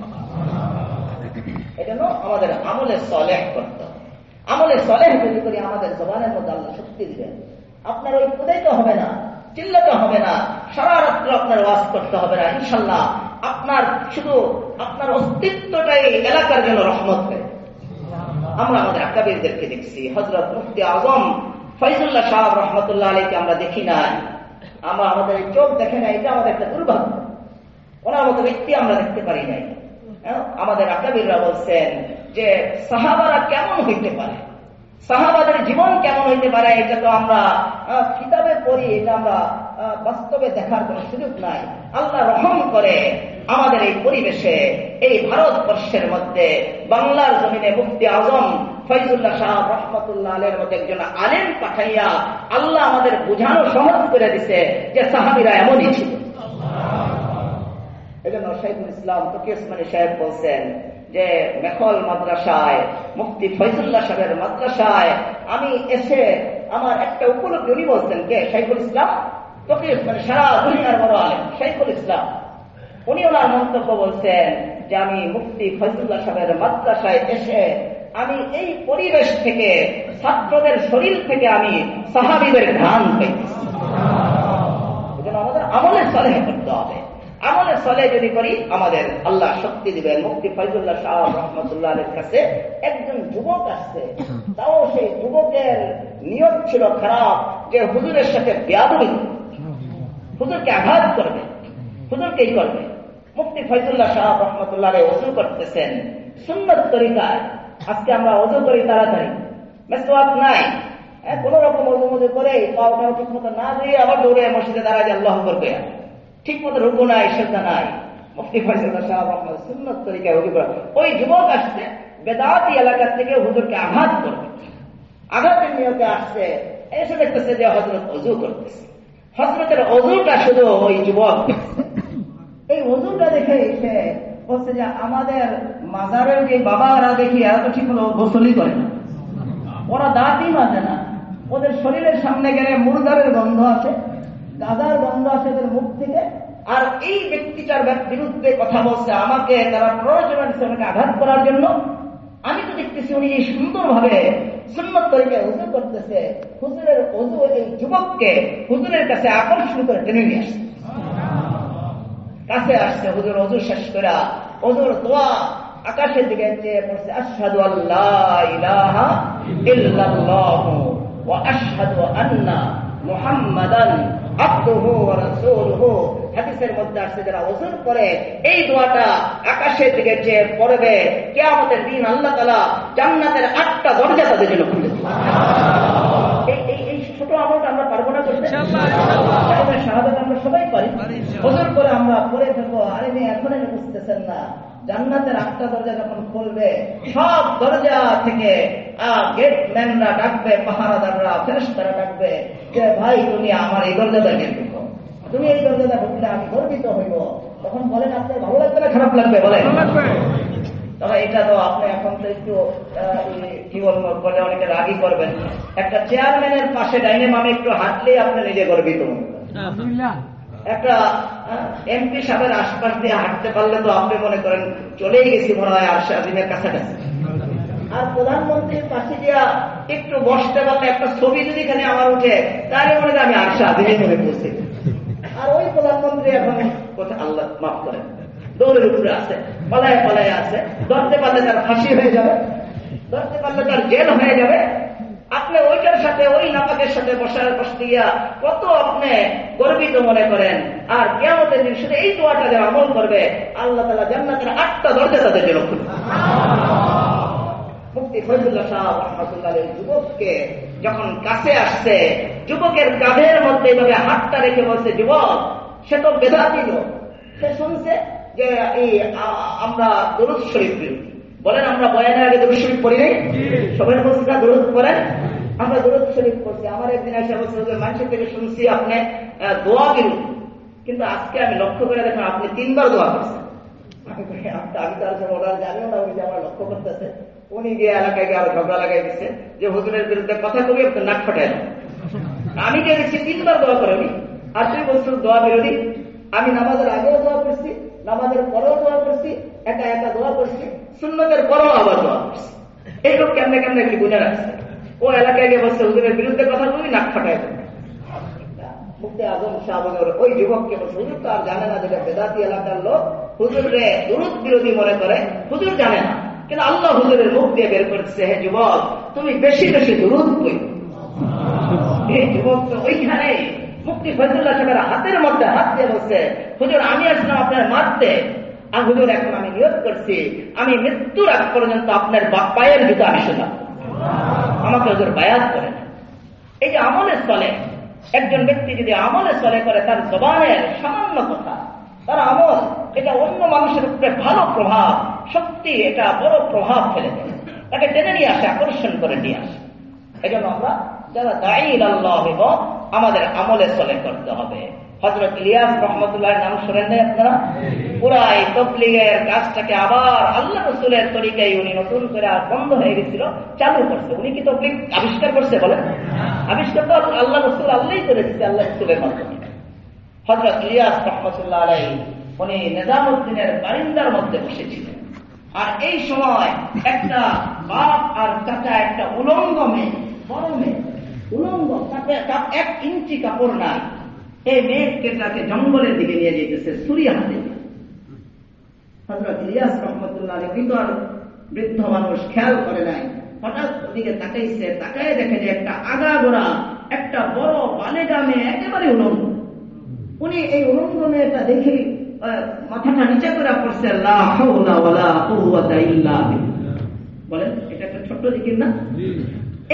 এজন্য আমাদের আমলে সলেহ করতে হবে। আমলে সলেহ যদি করি আমাদের জবানের মধ্যে আল্লাহ শক্তি দিবেন। আপনার ওই কুদাইতে হবে না, চিল্লাতে হবে না, সারা রাত্র আপনার ওয়াজ করতে হবে না। ইনশাল্লাহ আপনার শুধু আপনার অস্তিত্বটাই এলাকার জন্য রহমত হবে। আমরা আমাদের আকাবিরদেরকে দেখছি, হযরত মুফতি আজম ফয়জুল্লাহ সাহেব রহমতুল্লাহ আলাইহিকে আমরা দেখি নাই, আমরা আমাদের চোখ দেখে নাই, এটা আমাদের একটা দুর্ভাগ্য। ওনার মতো ব্যক্তি আমরা দেখতে পারি নাই। আমাদের আকাবিররা বলছেন যে সাহাবারা কেমন হইতে পারে, সাহাবাদের জীবন কেমন হইতে পারে, এটা তো আমরা কিতাবে পড়ি, এটা আমরা বাস্তবে দেখার কোন সুযোগ নাই। আল্লাহ রহম করে আমাদের এই পরিবেশে, এই ভারতবর্ষের মধ্যে, বাংলার জমিনে মুফতি আজম ফয়জুল্লাহ সাহেব রহমতুল্লাহ আলাইহির মতো একজন আলেম পাঠাইয়া আল্লাহ আমাদের বুঝানো সহজ করে দিছে যে সাহাবীরা এমনই ছিল। এজন্য শাইখুল ইসলাম তকি ওসমানী সাহেব বলছেন যে মেখল মাদ্রাসায়, মুফতি ফয়জুল্লাহ সাহেবের মাদ্রাসায় আমি এসে আমার একটা উপলব্ধি, উনি বলছেন কে? শাইখুল ইসলাম তকি ওসমানী, সারা দুনিয়ার বড় আলেম শাইখুল ইসলাম। উনি ওনার মন্তব্য বলছেন যে আমি মুফতি ফয়জুল্লাহ সাহেবের মাদ্রাসায় এসে আমি এই পরিবেশ থেকে, ছাত্রদের শরীর থেকে আমি সাহাবীদের ঘ্রাণ পাইতেছি। এজন্য আমাদের আমলে সলেহ করতে হবে। আমলে সলেহ যদি করি আমাদের আল্লাহ শক্তি দিবেন। মুফতি ফয়জুল্লাহ সাহেব রহমতুল্লাহ আলাইহির কাছে একজন যুবক আসছে, তাও সেই যুবকের নিয়ত ছিল খারাপ, যে হুজুরের সাথে বেয়াদবি, হুজুরকে আঘাত করবে, হুজুরকেই করবে। মুফতি ফয়জুল্লাহ সাহেব রহমতুল্লাহ আলাইহি ওযু করতেছেন সুন্নত তরিকায়। আজকে আমরা ওযু করি তাড়াতাড়ি, মেসওয়াক নাই, কোন রকম ওযু করে পাওটাও ঠিক মতো না দিয়ে আবার দৌড়ে মসজিদে দাঁড়ায় আল্লাহু আকবার কইয়া, ঠিক মতো রুকু নাই, সেজদা নাই। মুফতি ফয়জুল্লাহ সাহেব রহমতুল্লাহ সুন্নত তরিকায় ওযু করে। ওই যুবক আসছে বেদাতি এলাকা থেকে হুজুরকে আঘাত করবে, আঘাতের নিয়তে আসছে, এসে দেখতেছে যে হযরত ওযু করতেছে। হযরতের ওযুটা শুধু ওই যুবক, এই ওযুটা দেখে এসে বলছে যে আমাদের মাজারের যে বাবারা দেখি এরা তো ঠিক মতো গোসলই করে না, ওরা দাঁতই মাজে না, ওদের শরীরের সামনে গেলে মুরদারের গন্ধ আছে, গাঁজার গন্ধ আছে এদের মুখ থেকে। আর এই ব্যক্তিটার বিরুদ্ধে কথা বলছে, আমাকে তারা প্রয়োজন আঘাত করার জন্য। আমি তো দেখতেছি উনি এই সুন্দরভাবে সুন্নত তরিকায় ওযু করতেছে, হুজুরের ওযু এই যুবককে হুজুরের কাছে আকর্ষণ করে টেনে নিয়ে আসছে, কাছে আসছে। হুজুর ওযু শেষ করে ওযুর দোয়া আকাশের দিকে চেয়ে পড়ছে, আশহাদু আল্লা ইলাহা ইল্লাল্লাহু ওয়া আশহাদু আন্না মুহাম্মাদান আবদুহু ওয়া রাসূলুহু। হাদিসের মধ্যে আসছে যারা ওযু করে এই দোয়াটা আকাশের দিকে চেয়ে পড়বে, কিয়ামতের দিন আল্লাহ তাআলা জান্নাতের 8টা দরজা তাদের জন্য খুলে দিবেন। এই ছোট আমলটা আমরা পারবো না করতে? ইনশাআল্লাহ। শাহাদাত আমরা সবাই পারি, ওযু করে আমরা পড়ে থাকবো। আরে মেয়ে এখনই বুঝতেছেন না, জান্নাতের 8টা দরজা যখন খুলবে, সব দরজা থেকে গেটম্যানরা ডাকবে, পাহারাদাররা, ফেরেশতারা ডাকবে যে ভাই তুমি আমার এই দরজাটা ঢুকো, তুমি এই দরজাটা ঢুকলে আমি গর্বিত হইব। তখন বলেন আপনার ভালো লাগবে না খারাপ লাগবে? বলেন। তবে এটা তো আপনি এখন তো একটু কি বলে অনেকে রাগই করবেন। একটা চেয়ারম্যানের পাশে ডাইনে মামে একটু হাঁটলেই আপনি নিজে গর্বিত হন। একটা এমপি সাহেবের আশপাশ দিয়ে হাঁটতে পারলে তো আপনি মনে করেন চলেই গেছি মনে হয় আরশে আজিমের কাছাকাছি। আর প্রধানমন্ত্রীর পাশে দিয়া একটু বসতে পারলে, একটা ছবি যদি এখানে আমার উঠে, তাহলে মনে হয় আমি আরশে আজিমে মনে পৌঁছে। আর ওই প্রধানমন্ত্রী এখন কোথায় আল্লাহ মাফ করেন দৌড়ের উপরে আছে, পালায় পালায় আছে, ধরতে পারলে তার ফাঁসি হয়ে যাবে, ধরতে পারলে তার জেল হয়ে যাবে। আপনি ওইটার সাথে, ওই নাপাকের সাথে বসতে গিয়া কত আপনি গর্বিত মনে করেন। আর কিয়ামতের দিন শুধু এই দোয়াটা যারা আমল করবে, আল্লাহ তাআলা জান্নাতের 8টা দরজা তাদের জন্য খুলবে। মুফতি ফয়জুল্লাহ সাহেব রহমাতুল্লাহ আলাইহি যুবককে যখন কাছে আসছে, যুবকের কাঁধের মধ্যে এইভাবে হাতটা রেখে বলছে, যুবক, সে তো বেদাতি লোক, সে শুনছে যে এই আমরা দরুদ শরীফ পড়ি। বলেন আমরা বয়ানের আগে দরুদ শরীফ পড়ি নাই? সবাই বলছে না দরুদ পড়েন, আমরা দরুদ শরীফ পড়ছি। আমার একদিন এসে বলছে মানুষের থেকে শুনছি আপনি দোয়া বিরোধী, কিন্তু আজকে আমি লক্ষ্য করে দেখুন আপনি 3 বার দোয়া করছেন। আমি তার সঙ্গে ওরা জানিও না, উনি যে আমার লক্ষ্য করতেছে, উনি গিয়ে এলাকায় গিয়ে আরো ঝগড়া লাগাই দিচ্ছে যে হুজুরের বিরুদ্ধে কথা কবি আপনি নাক ফাটাই। আমি গিয়ে দেখছি 3 বার দোয়া করেনি, আর তুই বলছো দোয়া বিরোধী। আমি নামাজের আগেও দোয়া করছি, নামাজের পরেও দোয়া করছি, একা একা দোয়া করছি, সুন্নতের পরেও আবার দোয়া করছি। এই লোক কেমনে কেমনে একটু গুণে রাখছে। ও এলাকায় গিয়ে বলছে হুজুরের বিরুদ্ধে কথা কবি নাক ফাটাই। মুফতি আজম শাহবাগের ওই যুবককে বলছে, হুজুর তো আর জানে না যেটা বেদাতি এলাকার লোক, হুজুরে দুরুদ বিরোধী মনে করে, হুজুর জানে না, কিন্তু আল্লাহ হুজুরের মুখ দিয়ে বের করছে, হে যুবক তুমি বেশি বেশি দুরুদ কই। এই যুবক তো ওইখানে মুফতি ফজলুল্লাহ সাহেবের হাতের মধ্যে হাত দিয়ে বলছে, হুজুর আমি আসলাম আপনার মারতে, আর হুজুর এখন আমি নিয়ত করছি আমি মৃত্যুর আগ পর্যন্ত আপনার পায়ের জুতা আমি শোনাব, আমাকে হুজুর বায়াত করে না। এই যে আমলে চলে, একজন ব্যক্তি যদি আমলে চলে করে, তার জবানের সামান্য কথা, তার আমল, এটা অন্য মানুষের উপরে ভালো প্রভাব, সত্যি এটা বড় প্রভাব ফেলে দেয়, তাকে টেনে নিয়ে আসে, আকর্ষণ করে নিয়ে আসে। এই জন্য আমরা যারা দাঈ আল্লাহ হইব আমাদের আমলে চলে করতে হবে। হযরত ইলিয়াস রহমতুল্লাহর নাম শুনেন নাই আপনারা? পুরা এই তাবলীগের কাজটাকে আবার আল্লাহ রাসূলের তরিকায় উনি নতুন করে আর বন্ধ হয়ে গেছিল, চালু করছে। উনি কি তাবলীগ আবিষ্কার করছে? বলেন, আবিষ্কার তো আল্লাহ রাসূল আল্লাহই করে দিচ্ছে, আল্লাহ রাসূলের মাধ্যমে। হযরত ইলিয়াস রহমতুল্লাহ আলাইহি উনি নিজামউদ্দিনের বারিন্দার মধ্যে বসেছিলেন, আর এই সময় একটা বাপ আর চাচা একটা উলঙ্গ মেয়ে, বড় মেয়ে, উলঙ্গ, 1 ইঞ্চি কাপড় নাই, এই মেয়েকে তাকে জঙ্গলের দিকে নিয়ে যেতেছে ছুরি হাতে। হযরত ইলিয়াস রহমতুল্লাহ আলাইহি কিন্তু আর বৃদ্ধ মানুষ খেয়াল করে নাই, হঠাৎ ওদিকে তাকাইছে, তাকায় দেখে যে একটা আগাগোড়া একটা বড় বালেগা মেয়ে, একেবারে উলঙ্গ। উনি এই উলঙ্গ মেয়েটা দেখে মাথাটা নিচে করে পড়ছে, লা হাওলা ওয়ালা কুওয়াতা ইল্লা বিল্লাহ। বলেন এটা একটা ছোট্ট জিকির না?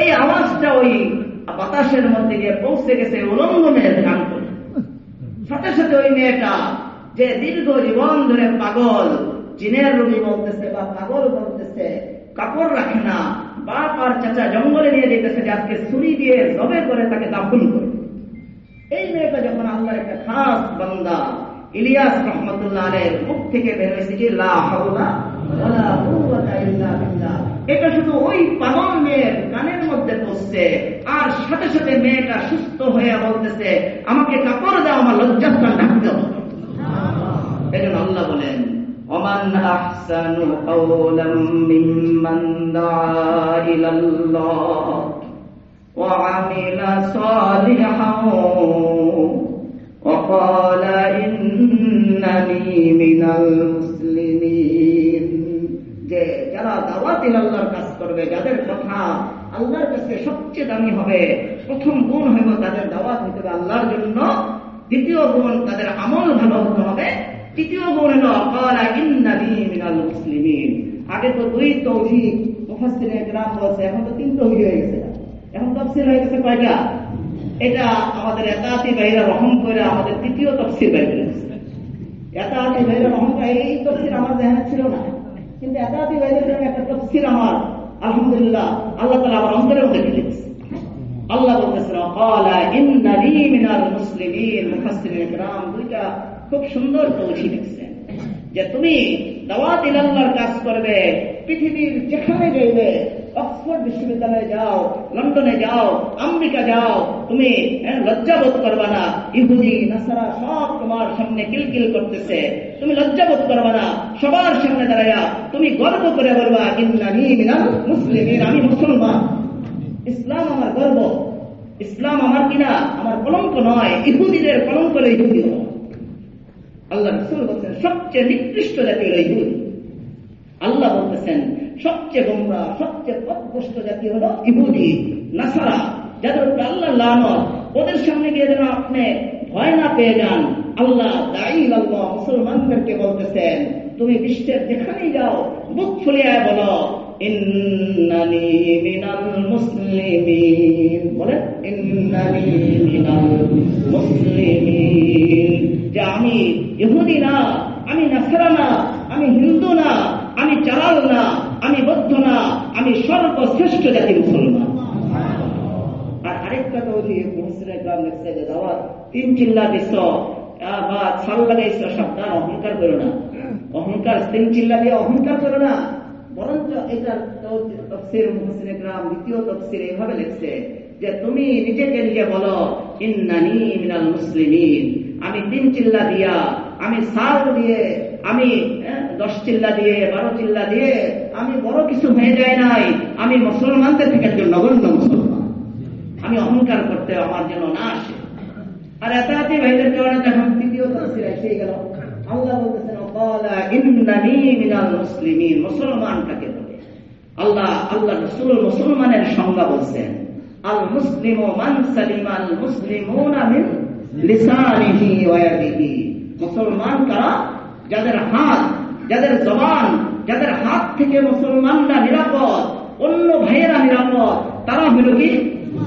এই আওয়াজটা ওই বাতাসের মধ্যে গিয়ে পৌঁছে গেছে উলঙ্গ মেয়ের কান করে। সাথে সাথে ওই মেয়েটা যে দীর্ঘ জীবন ধরে পাগল, জিনের রোগী বলতেছে বা পাগল বলতেছে, কাপড় রাখে না, বাপ আর চাচা জঙ্গলে নিয়ে যেতেছে যে আজকে ছুরি দিয়ে জবে করে তাকে দাফন করে। এই মেয়েটা যখন আল্লাহর একটা খাস বান্দা ইলিয়াস রহমতুল্লাহ আলাইহির মুখ থেকে বের হয়েছে যে লা হাওলা ওয়ালা কুওয়াতা ইল্লা বিল্লাহ, এটা শুধু ওই পাগল মেয়ের কানের মধ্যে পৌঁছছে, আর সাথে সাথে মেয়েটা সুস্থ হয়ে বলতেছে আমাকে কাপড় দাও, আমার লজ্জাস্থান ঢাকতে হবে। এই জন্য আল্লাহ বলেন, ওমান আহসানু কাওলাম মিম্মান দাআ ইলাল্লাহ ওয়া আমিলা সালিহান ওয়া ক্বালা ইন্নানী মিনাল মুসলিমিন। যে যারা দাওয়াত ইলাল্লাহর কাজ করবে, যাদের কথা আল্লাহর কাছে সবচেয়ে দামি হবে, প্রথম গুণ হইব তাদের দাওয়াত হইতে হবে আল্লাহর জন্য, দ্বিতীয় গুণ তাদের আমল ভালো হতে হবে, তৃতীয় গুণ হলো ক্বালা ইন্নানী মিনাল মুসলিমিন। আগে তো 2 তাওহীদ মুফাসসিরিনে কেরাম বলছে, এখন তো 3 তাওহীদ হয়ে গেছে, এখন তাফসীর হয়ে গেছে কয়টা? এটা আমাদের এতাতি ভাইরা রহম করে আমাদের 3য় তাফসীর বের করেছে। এতাতি ভাইরা রহম করে, এই তাফসীর আমার জানা ছিল না, কিন্তু এতাতি ভাইদের জন্য একটা তাফসীর আমার আলহামদুলিল্লাহ আল্লাহ তাআলা আমার অন্তরের মধ্যে দিয়েছে। আল্লাহ বলতেছেন ক্বালা ইন্নানী মিনাল মুসলিমিন। মুফাসসিরিনে কেরাম 2টা খুব সুন্দর তাওহীদ লিখছেন যে তুমি দাওয়াত ইলাল্লাহর কাজ করবে, পৃথিবীর যেখানে যাইবে, অক্সফোর্ড বিশ্ববিদ্যালয়ে যাও, লন্ডনে যাও, আমেরিকা যাও, তুমি লজ্জাবোধ করবা না। ইহুদি নাসারা সব তোমার সামনে কিলকিল করতেছে, তুমি লজ্জাবোধ করবা না, সবার সামনে দাঁড়ায়া তুমি গর্ব করে বলবা ইন্নানী মিনাল মুসলিমিন, আমি মুসলমান, ইসলাম আমার গর্ব, ইসলাম আমার কিনা, আমার কলঙ্ক নয়, ইহুদিদের কলঙ্ক হলো ইহুদি। আল্লাহ রাসূল বলছেন সবচেয়ে নিকৃষ্ট জাতি হলো ইহুদি। আল্লাহ বলতেছেন সবচেয়ে গোমরা, সবচেয়ে পথভ্রষ্ট জাতি হলো ইহুদি নাসারা, যাদের উপরে আল্লাহ লানত। ওদের সামনে গিয়ে যেন আপনি ভয় না পেয়ে যান। আল্লাহ দাঈ আল্লাহ মুসলমানদেরকে বলতেছেন তুমি বিশ্বের যেখানেই যাও মুখ ফুলিয়ে বলো ইন্নানি মিনাল মুসলিমিন, বলে ইন্নানি মিনাল মুসলিমিন, যে আমি ইহুদি না, আমি নাসারা না, আমি হিন্দু না, আমি চালাল না, আমি বৌদ্ধ না, আমি সর্বশ্রেষ্ঠ জাতি মুসলমান। আর আরেকটা তো লিখছে যে দাওয়াত 3 চিল্লা দিচ্ছ বা ছাল লাগাইছ, সাবধান, অহংকার করো না। অহংকার 3 চিল্লা দিয়ে অহংকার করো না, বরঞ্চ এটা তাফসীর মুফাসসিরিন کرام দ্বিতীয় তাফসীর এইভাবে লিখছে যে তুমি নিজেকে নিজে বলো ইন্নানি মিনাল মুসলিমিন, আমি 3 চিল্লা দিয়া, আমি সাল দিয়ে, আমি 10 চিল্লা দিয়ে, 12 চিল্লা দিয়ে আমি বড় কিছু হয়ে যায় নাই, আমি মুসলমানদের থেকে একজন নগণ্য মুসলমান। আমি অহংকার করতে আমার জন্য না আসে। আর এতাতি ভাইদের কারণে যখন তৃতীয় তাফসীর এসে গেল, আল্লাহ বলতেছেন ক্বালা ইন্নানি মিনাল মুসলিমিন, মুসলমান কাকে বলে? আল্লাহ রাসূল মুসলমানের সংজ্ঞা বলছেন, আল মুসলিমু মান সালিমাল মুসলিমুনা মিন লিসানিহি ওয়া ইয়াদিহি। মুসলমান কারা? যাদের হাত, যাদের জবান, যাদের হাত থেকে মুসলমানরা নিরাপদ, অন্য ভাইয়েরা নিরাপদ, তারা হইল কি?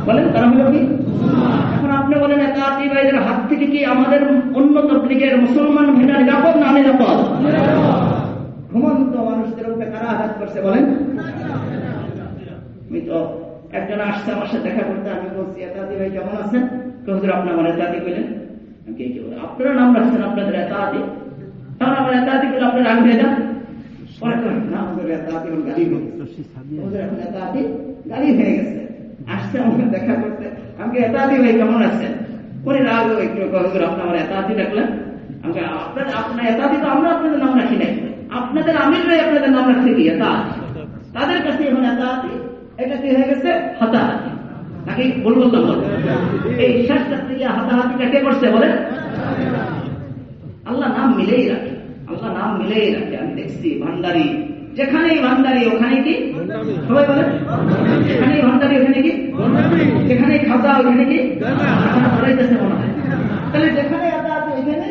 বলেন, তারা হইল কি? এখন আপনি বলেন এতাতি ভাইদের হাত থেকে কি আমাদের অন্য তাবলীগের মুসলমান ভাইরা নিরাপদ না নিরাপদ? ঘুমন্ত মানুষদের উপরে কারা আঘাত করছে বলেন? আমি তো একজন আসছে আমার সাথে দেখা করতে, আমি বলছি এতাতি ভাই কেমন আছেন? হুজুর আপনার মানে এতাতি বললেন, আপনারা নাম রাখছেন আপনাদের এতাতি, তাহলে আমার এতাতি বলে আপনার রাগ হয়ে যান। না হুজুর এতাতি গালি হুজুর এখন এতাতি গালি হয়ে গেছে। আসছে আমাকে দেখা করতে, আমাকে এতাতি ভাই কেমন আছেন? পরে রাগ একটু হুজুর আপনার আমার এতাতি ডাকলেন, আমাকে আপনার এতাতি তো আমরা আপনাদের নাম রাখি নাই, আপনাদের আমিররাই আপনাদের নাম রাখছে কি এতাত, তাদের কাছে এখন এতাতি, এটা কি হয়ে গেছে হাতাহাতি, নাকি ভুল বললাম? এই শেষটা থেকে হাতাহাতিটা কে করছে বলেন? আল্লাহ নাম মিলেই রাখে, আল্লাহ নাম মিলেই রাখে। আমি দেখছি ভান্ডারি, যেখানেই ভান্ডারি ওখানে কি সবাই বলেন, যেখানেই ভান্ডারি ওখানে কি, যেখানেই খাজা ওখানে কি পড়াইতেছে মনে হয়, তাহলে যেখানে আদাত ওইখানে।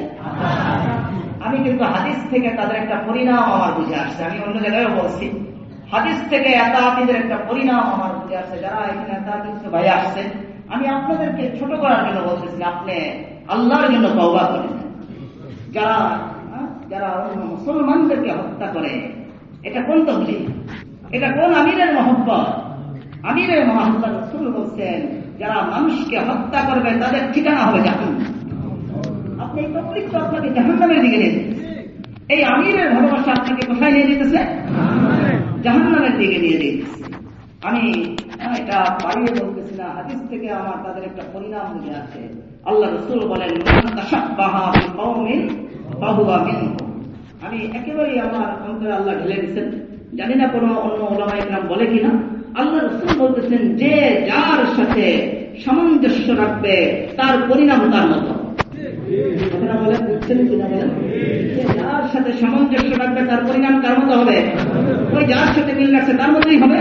আমি কিন্তু হাদিস থেকে তাদের একটা পরিণাম আমার বুঝে আসছে, আমি অন্য জায়গায়ও বলছি, হাদিস থেকে এতাতিদের একটা পরিণাম আমার বুঝে আসছে। যারা এখানে এতাতি ভাই আসছেন, আমি আপনাদেরকে ছোট করার জন্য বলতেছি, আপনি আল্লাহর জন্য তওবা করেন। যারা যারা মুসলমানদেরকে হত্যা করে, এটা কোন তবলিগ? এটা কোন আমিরের মহব্বত? আমিরের মহব্বত রাসূল বলছেন যারা মানুষকে হত্যা করবে তাদের ঠিকানা হবে জাহান্নাম। আপনি এই তবলিগ তো আপনাকে জাহান্নামের দিকে নিয়ে যেতেছে, এই আমিরের ভালোবাসা আপনাকে কোথায় নিয়ে যেতেছে? জাহান্নামের দিকে নিয়ে যেতেছে। আমি এটা বাড়িয়ে বলতেছি না, হাদিস থেকে আমার তাদের একটা পরিণাম বুঝে আছে। আল্লাহ রাসূল বলেন মান তাশাব্বাহা বিকওমিন ফাহুয়া মিনহুম। আমি একেবারেই আমার অন্তরে আল্লাহ ঢেলে দিচ্ছেন, জানি না কোনো অন্য উলামায়ে কেরাম বলে কিনা। আল্লাহ রাসূল বলতেছেন যে যার সাথে সামঞ্জস্য রাখবে তার পরিণাম তার মতো। আপনারা বলেন, বুঝছেন কিনা বলেন? যার সাথে সামঞ্জস্য রাখবে তার পরিণাম তার মতো হবে, ওই যার সাথে মিল রাখছে তার মতোই হবে।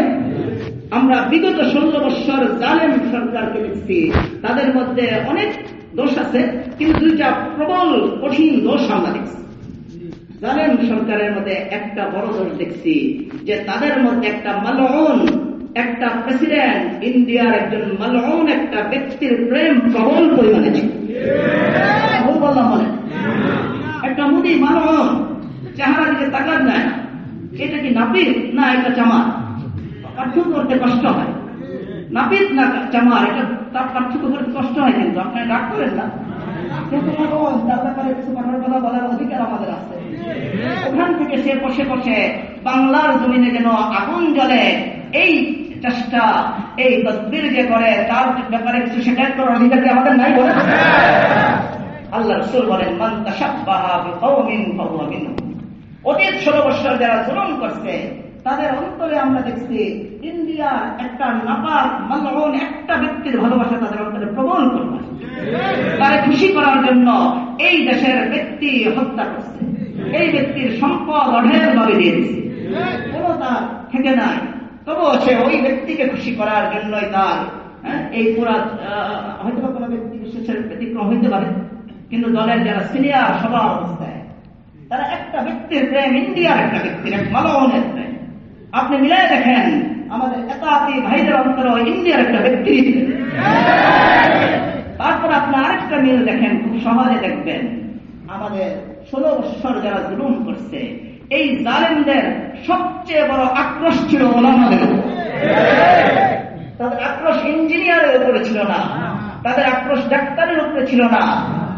আমরা বিগত 16 বছর জালেম সরকারকে দেখছি, তাদের মধ্যে অনেক দোষ আছে, কিন্তু 2টা প্রবল কঠিন দোষ আমরা দেখছি। জালেম সরকারের মধ্যে একটা বড় দোষ দেখছি যে তাদের মধ্যে একটা মালউন, একটা প্রেসিডেন্ট, ইন্ডিয়ার একজন মালউন একটা ব্যক্তির প্রেম প্রবল পরিমাণে ছিল। বললাম বলে একটা মুদি মালউন, চেহারা দিকে তাকান যায় না, এটা কি নাপিত না এটা চামার? পার্থক্য করতে কষ্ট হয়, নাপিত না চামার, এটা তার পার্থক্য করতে কষ্ট হয়। কিন্তু আপনার রাগ করেন না, বলার অধিকার আমাদের আছে। ওখান থেকে সে বসে বসে বাংলার জমিনে যেন আগুন জ্বলে, এই চেষ্টা, এই তদবির যে করে তার ব্যাপারে কিছু শিকায়ত করার অধিকার কি আমাদের নাই? বলে আল্লাহ রাসূল বলেন মান তাশাব্বাহা বিকওমিন ফাহুয়া মিনহুম। অতীত 16 বছর যারা জুলুম করছে তাদের অন্তরে আমরা দেখছি ইন্ডিয়ার একটা নাপাক মালউন একটা ব্যক্তির ভালোবাসা তাদের অন্তরে প্রবল করবে, তারে খুশি করার জন্য এই দেশের ব্যক্তি হত্যা করছে, এই ব্যক্তির সম্পদ অঢেল ভাবে দিয়ে দিচ্ছে, কোনো তার থেকে নাই। তবুও সে ওই ব্যক্তিকে খুশি করার জন্যই তার এই পুরা, হয়তো কোনো ব্যক্তি বিশেষের ব্যতিক্রম হইতে পারে, কিন্তু দলের যারা সিনিয়র সবার অবস্থায় তারা একটা ব্যক্তির প্রেম, ইন্ডিয়ার একটা ব্যক্তির, এক মালউনের প্রেম, আপনি মিলাই দেখেন আমাদের একাতি ভাইদের অন্তর ইন্ডিয়ার একটা ব্যক্তি, তারপর আপনি আরেকটা মিল দেখেন, খুব সহজে দেখবেন আমাদের 16 বছর যারা জুলুম করছে, এই জালেমদের সবচেয়ে বড় আক্রোশ ছিল ওলামাদের উপর। তাদের আক্রোশ ইঞ্জিনিয়ারের উপরে ছিল না, তাদের আক্রোশ ডাক্তারের উপরে ছিল না,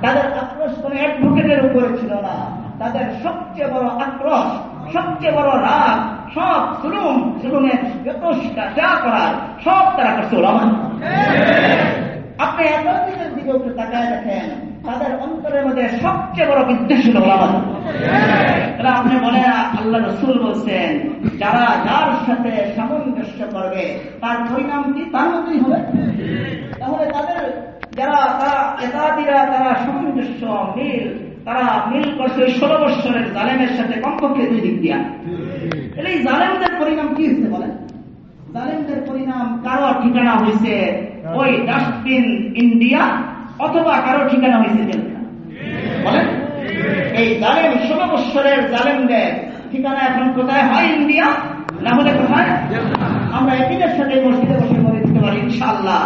তাদের আক্রোশ কোন অ্যাডভোকেটের উপরে ছিল না। তাদের সবচেয়ে বড় আক্রোশ, সবচেয়ে বড় রাগ, সব জুলুমের যত যা করার সব তারা করছে ওলামা। আপনি এতদিনের দিকে উপরে তাকায় দেখেন, তাদের অন্তরের মধ্যে সবচেয়ে বড় বিদ্বেষ ছিল ওলামা। তাহলে আপনি বলেন, আল্লাহ রাসূল বলছেন যারা যার সাথে সামঞ্জস্য করবে তার পরিণাম কি তার মতোই হবে। তাহলে তাদের যারা তারা সামঞ্জস্য তারা মিল করছে 16 বছরের জালেমের সাথে কমপক্ষে 2 দিক দিয়া। এই জালেমদের পরিণাম কি হয়েছে বলেন? জালেমদের পরিণাম কারো ঠিকানা হয়েছে ওই ডাস্টবিন ইন্ডিয়া, অথবা কারো ঠিকানা হয়েছে জেলখানা। বলেন, এই জালেম 16 বছরের জালেমদের ঠিকানা এখন কোথায় হয়? ইন্ডিয়া, না হলে কোথায়? আমরা একদিনের সাথে মসজিদে বসে করে দিতে পারি ইনশাআল্লাহ।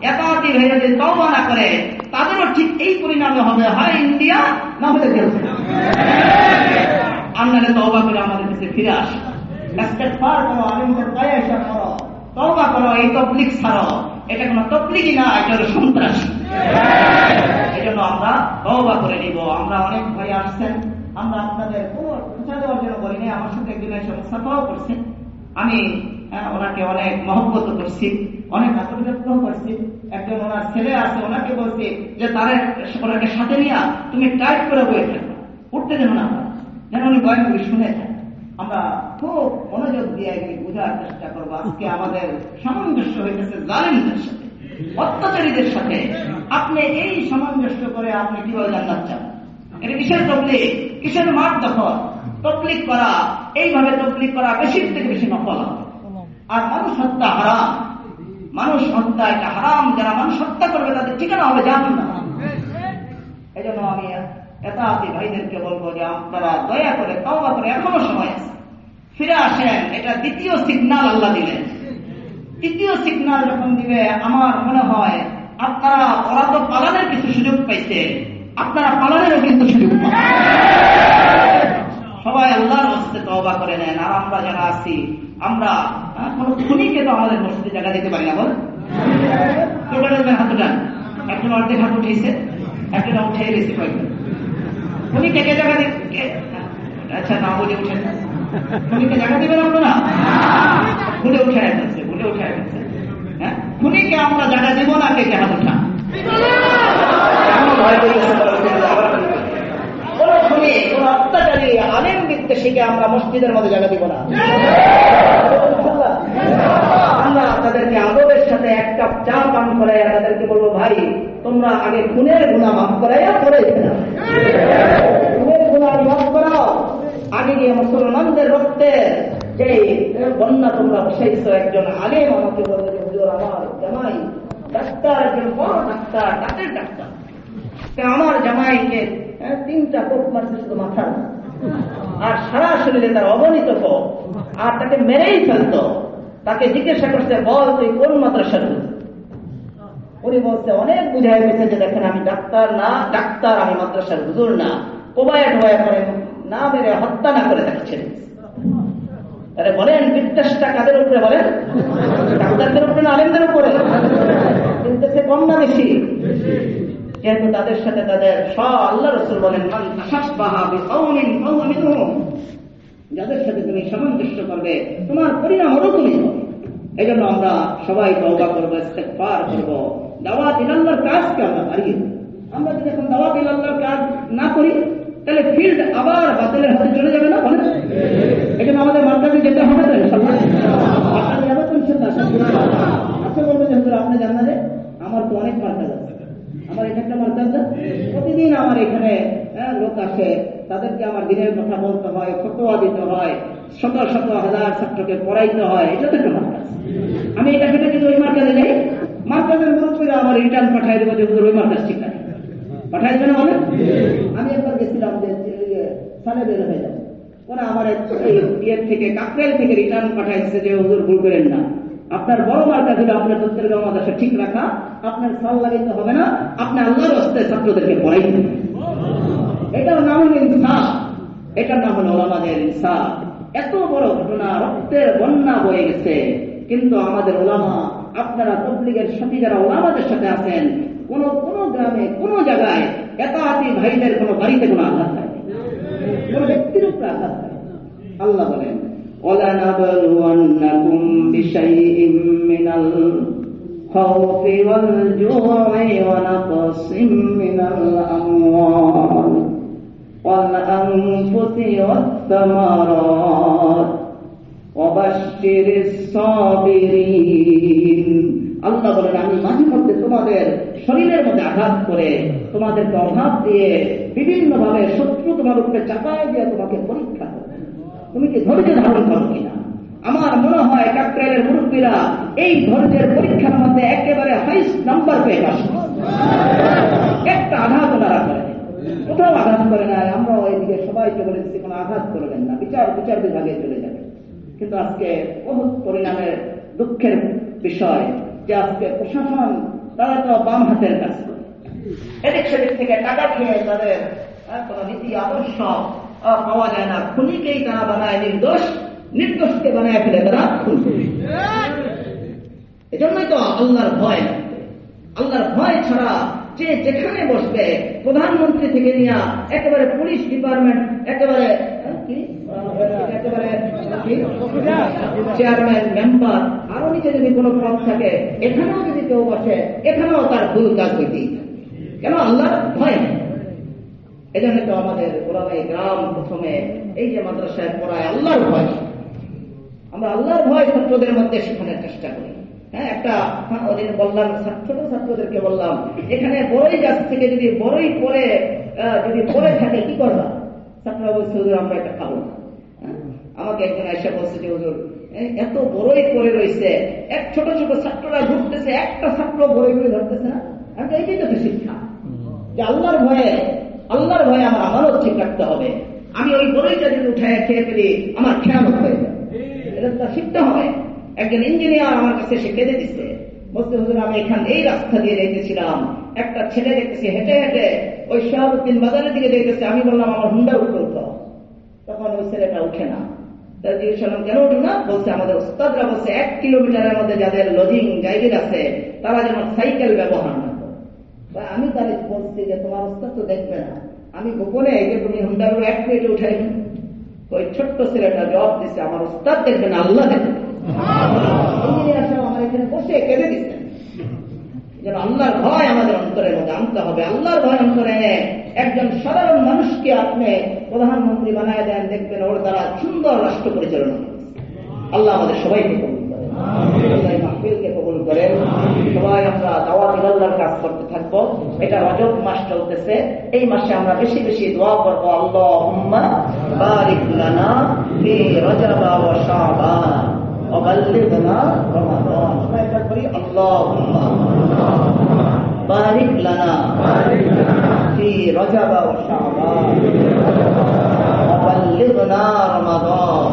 একাতি হয়ে যদি তওবা না করে তাদেরও ঠিক এই পরিণামে হবে, হয় ইন্ডিয়া না হলে জেলখানা। আমরা তওবা করে আমাদের কাছে ফিরে আসি, ইস্তেগফার করো, আলেমদের পায়ে এসে করো, তওবা করো, এই তাবলীগ ছাড়ো। এটা কোনো তাবলীগই না, এটা হলো সন্ত্রাসী। এই জন্য আমরা তওবা করে নিব। আমরা অনেক ভাই আসছেন, আমরা আপনাদের কোনো খোঁচা দেওয়ার জন্য বলিনি। আমার সাথে একদিন এসে মুসাফাও করছে, আমি ওনাকে অনেক মহব্বত করছি, অনেক আত্মবিশ্বাস করছি। একজন ওনার ছেলে আছে, ওনাকে বলছি যে ওনাকে সাথে নিয়ে তুমি টাইট করে বয়ে থাকো, উঠতে দেন না, যেন উনি বয়ানগুলি শুনে থাকেন। আমরা খুব মনোযোগ দিয়ে বোঝার চেষ্টা করবো। আজকে আমাদের সামঞ্জস্য হইতেছে জালেমদের সাথে, অত্যাচারীদের সাথে। আপনি এই সামঞ্জস্য করে আপনি কিভাবে জান্নাত চান? এটা কিসের তবলীগ, কিসের মাঠ দখল? তবলীগ করা, এইভাবে তবলীগ করা বেশির থেকে বেশি নফল। আর মানুষ হত্যা হারাম, মানুষ হত্যা এটা হারাম। যারা মানুষ হত্যা করবে তাদের ঠিকানা হবে জাহান্নাম। এই জন্য আমি এতাতি ভাইদেরকে বলবো যে আপনারা দয়া করে তওবা করে, এখনো সময় আছে, ফিরে আসেন। এটা দ্বিতীয় সিগন্যাল আল্লাহ দিলেন। তৃতীয় সিগন্যাল যখন দিবে, আমার মনে হয় আপনারা, ওরা তো পালানের কিছু সুযোগ পাইছে, আপনারা পালানেরও কিন্তু সুযোগ পাবেন। সবাই আল্লাহর রাস্তায় তওবা করে নেন। আর আমরা যারা আছি, আমরা কোন খুনিকে তো আমাদের মসজিদে জায়গা দিতে পারি না। বল, হাত উঠান। একজন অর্ধেক হাত উঠেছে, একজন উঠে গেছে। কয়েকজন খুনিকে কে জায়গা দিবে? আচ্ছা, না বলে উঠেন, খুনিকে জায়গা দিবেন আপনারা? ভুলে উঠায় ফেলছে, ভুলে উঠায় ফেলছে। হ্যাঁ, খুনিকে আমরা জায়গা দিব না। কে হাত উঠান? কোন খুনি, কোন অত্যাচারী, আলেম বিদ্বেষীকে আমরা মসজিদের মধ্যে জায়গা দিব না। আমরা তাদেরকে আদবের সাথে এক কাপ চা পান করাইয়া তাদেরকে বলবো, ভাই তোমরা আগে খুনের গুনাহ মাফ করাইয়া পরে খুনের গুনাহ মাফ করাও, আগে গিয়ে মুসলমানদের রক্তের যে বন্যা তোমরা বসাইছ। একজন আলেম আমাকে বলবে, হুজুর আমার জামাই ডাক্তার, একজন বড় ডাক্তার, দাঁতের ডাক্তার, আমার জামাইকে 3টা কোপ মারছে শুধু মাথার, আর সারা শরীরে তার অবনীত কোপ, আর তাকে মেরেই ফেলতো। তাকে জিজ্ঞাসা করছে, বল তুই কোন মাদ্রাসার? উনি বলছে, অনেক বুঝাই গেছে যে দেখেন আমি ডাক্তার না, ডাক্তার আমি মাদ্রাসার হুজুর না। কোবায়া টোবায়া করে না মেরে, হত্যা না করে তাকে ছেড়ে। তাহলে বলেন বিদ্বেষটা কাদের উপরে? বলেন ডাক্তারদের উপরে না আলেমদের উপরে? কিন্তু সে কম না বেশি? যেহেতু তাদের সাথে তাদের আল্লাহ রাসূল বলেন, মান তাশাব্বাহা বিকাওমিন ফাহুয়া মিনহুম, যাদের সাথে তুমি সামঞ্জস্য করবে তোমার পরিণাম ওরকমই হবে। এই জন্য আমরা সবাই তওবা করবো, ইস্তেগফার করবো। দাওয়াত ইলাল্লাহর কাজকে আমরা বাড়িয়ে, আমরা যদি এখন দাওয়াত ইলাল্লাহর কাজ না করি তাহলে ফিল্ড আবার বাতিলের হাতে চলে যাবে না? বলেন, এই জন্য আমাদের মার্কাজে যেতে হবে তো ইনশাআল্লাহ। আপনারা যাবেন তো ইনশাআল্লাহ? আচ্ছা, বলবেন যে হুজুর আপনি জানেন যে আমার তো অনেক মার্কাজ আছে, আমার এখানটা মার্কাজ না, প্রতিদিন আমার এখানে লোক আসে, তাদেরকে আমার দিনের কথা বলতে হয়, ফতোয়া দিতে হয়, শত শত হাজার ছাত্রকে পড়াইতে হয়। এটা তো একটা মার্কাজ। আমি এটা খেতে যদি ওই মার্কাজে যাই, মার্কাজের গ্রুপে আমার রিটার্ন পাঠাই দেবো যে ওই মার্কাজ ঠিক আছে, পাঠাই দেবে না? বলে আমি একবার গেছিলাম যে সালে বের হয়ে যাবে, ওরা আমার ইয়ের থেকে কাকরাইল থেকে রিটার্ন পাঠাইছে যে হুজুর ভুল করেন না, আপনার বড় মার্কা ছিল আপনার দত্তেরগাঁও মাদ্রাসা ঠিক রাখা, আপনার সাল লাগাইতে হবে না, আপনি আল্লাহর রাস্তায় ছাত্রদেরকে পড়াইতে। এটার নাম হল ইনসাফ, এটার নাম হল ওলামাদের ইনসাফ। এত বড় ঘটনা, রক্তের বন্যা বয়ে গেছে, কিন্তু আমাদের ওলামা, আপনারা তবলিগের সাথে যারা ওলামাদের সাথে আছেন, কোন কোন গ্রামে কোন জায়গায় এতাহাতি ভাইদের কোন বাড়িতে কোনো আঘাত হয়, কোন ব্যক্তির উপরে আঘাত হয়। আল্লাহ বলেন وَلَنَبْلُوَنَّكُمْ بِشَيْءٍ مِّنَ الْخَوْفِ وَالْجُوعِ وَنَقْصٍ مِّنَ الْأَمْوَالِ وَالْأَنفُسِ وَالثَّمَرَاتِ وَبَشِّرِ الصَّابِرِينَ। আল্লাহ বলেন আমি মাঝে মধ্যে তোমাদের শরীরের মধ্যে আঘাত করে, তোমাদেরকে অভাব দিয়ে, বিভিন্ন ভাবে শত্রু তোমার উপরে চাপায় দিয়ে তোমাকে পরীক্ষা করে, তুমি কি ধৈর্য ধারণ করো কিনা। আমার মনে হয় কাকরাইলের মুরব্বীরা এই ধৈর্যের পরীক্ষার মধ্যে একেবারে হাইস্ট নাম্বার পেয়ে পাস। একটা আঘাত ওনারা করে, কোথাও আঘাত করে না। আমরা ওইদিকে সবাইকে বলেছি কোনো আঘাত করবেন না, বিচার বিভাগে চলে যাবে। কিন্তু আজকে বহুত পরিণামের দুঃখের বিষয় যে আজকে প্রশাসন তারা তো বাম হাতের কাজ করে, এদিক সেদিক থেকে টাকা খেয়ে তাদের কোন নীতি আদর্শ পাওয়া যায় না। খুনিকেই তারা বানায় নির্দোষ, নির্দোষকে বানায় ফেলে তারা খুন। এজন্যই তো আল্লাহর ভয়, আল্লাহর ভয় ছাড়া যে যেখানে বসবে, প্রধানমন্ত্রী থেকে নিয়ে একেবারে পুলিশ ডিপার্টমেন্ট, একেবারে চেয়ারম্যান, মেম্বার, আরো নিচে যদি কোনো পদ থাকে, এখানেও যদি কেউ বসে, এখানেও তার ভুল কাজ হইতেই। কেন? আল্লাহর ভয় নেই। এই জন্য তো আমাদের ওলামায়ে গ্রাম প্রথমে এই যে মাদ্রাসায় পড়ায় আল্লাহর ভয়, আমরা আল্লাহর ভয় ছাত্রদের মধ্যে শেখানোর চেষ্টা করি। হ্যাঁ, একটা ওদিন বললাম, ছোট ছাত্রদেরকে বললাম, এখানে বড়ই গাছ থেকে যদি বড়ই পরে যদি পরে থাকে কি করবা? ছাত্ররা বলছে হুজুর আমরা এটা খাবো না। আমাকে একজন এসে বলছে যে হুজুর এত বড়ই পরে রয়েছে, এক ছোট ছোট ছাত্ররা ঘুরতেছে, একটা ছাত্র বড়ই করে ধরতেছে না। আমি এইটাই তো শিক্ষা, যে আল্লাহর ভয়ে আমার আমানত ঠিক রাখতে হবে। আমি ওই বড়ইটা যদি উঠায় খেয়ে ফেলি আমার খেয়ানত হয়ে যাবে, এটা তো শিখতে হবে। একজন ইঞ্জিনিয়ার আমার কাছে সে কেঁদে দিচ্ছে, বলতে হুজুর আমি এখানে এই রাস্তা দিয়ে যেতেছিলাম, একটা ছেলে দেখতেছি হেঁটে হেঁটে ওই শাহাবুদ্দিন বাজারের দিকে যেতেছে, আমি বললাম আমার হুন্ডার উপরে উঠো, তখন ওই ছেলেটা উঠে না। তারা জিজ্ঞেস করলাম কেন উঠো না? বলছে আমাদের ওস্তাদরা বলছে 1 কিলোমিটারের মধ্যে যাদের লজিং জায়গা আছে তারা যেন সাইকেল ব্যবহার না করে। আমি তাহলে বলছি যে তোমার ওস্তাদ তো দেখবে না, আমি গোপনে যে তুমি হুন্ডার 1 মিনিটে উঠাই। ওই ছোট্ট ছেলেটা জবাব দিচ্ছে আমার ওস্তাদ দেখবে না, আল্লাহ দেখবে। ইঞ্জিনিয়ার সাহেব আমার এখানে বসে কেঁদে দিচ্ছেন। যেন আল্লাহর ভয় আমাদের অন্তরের মধ্যে আনতে হবে। আল্লাহর ভয় অন্তরে একজন সাধারণ মানুষকে আপনি প্রধানমন্ত্রী বানায় দেন, দেখবেন ওর দ্বারা সুন্দর রাষ্ট্র পরিচালনা। আল্লাহ আমাদের সবাইকে কবুল করেন, মাহফিলকে কবুল করেন। সবাই আমরা দাওয়াত ইলাল্লাহর কাজ করতে থাকবো। এটা রজব মাস চলতেছে, এই মাসে আমরা বেশি বেশি দোয়া করবো, আল্লাহুম্মা বারিক লানা ফি রজব ওয়া শাবান ওয়া বাল্লিগনা রমাদান। সবাই একবার করি আল্লাহুম্মা বারিক লানা ফি রজব ওয়া শাবান ওয়া বাল্লিগনা রমাদান।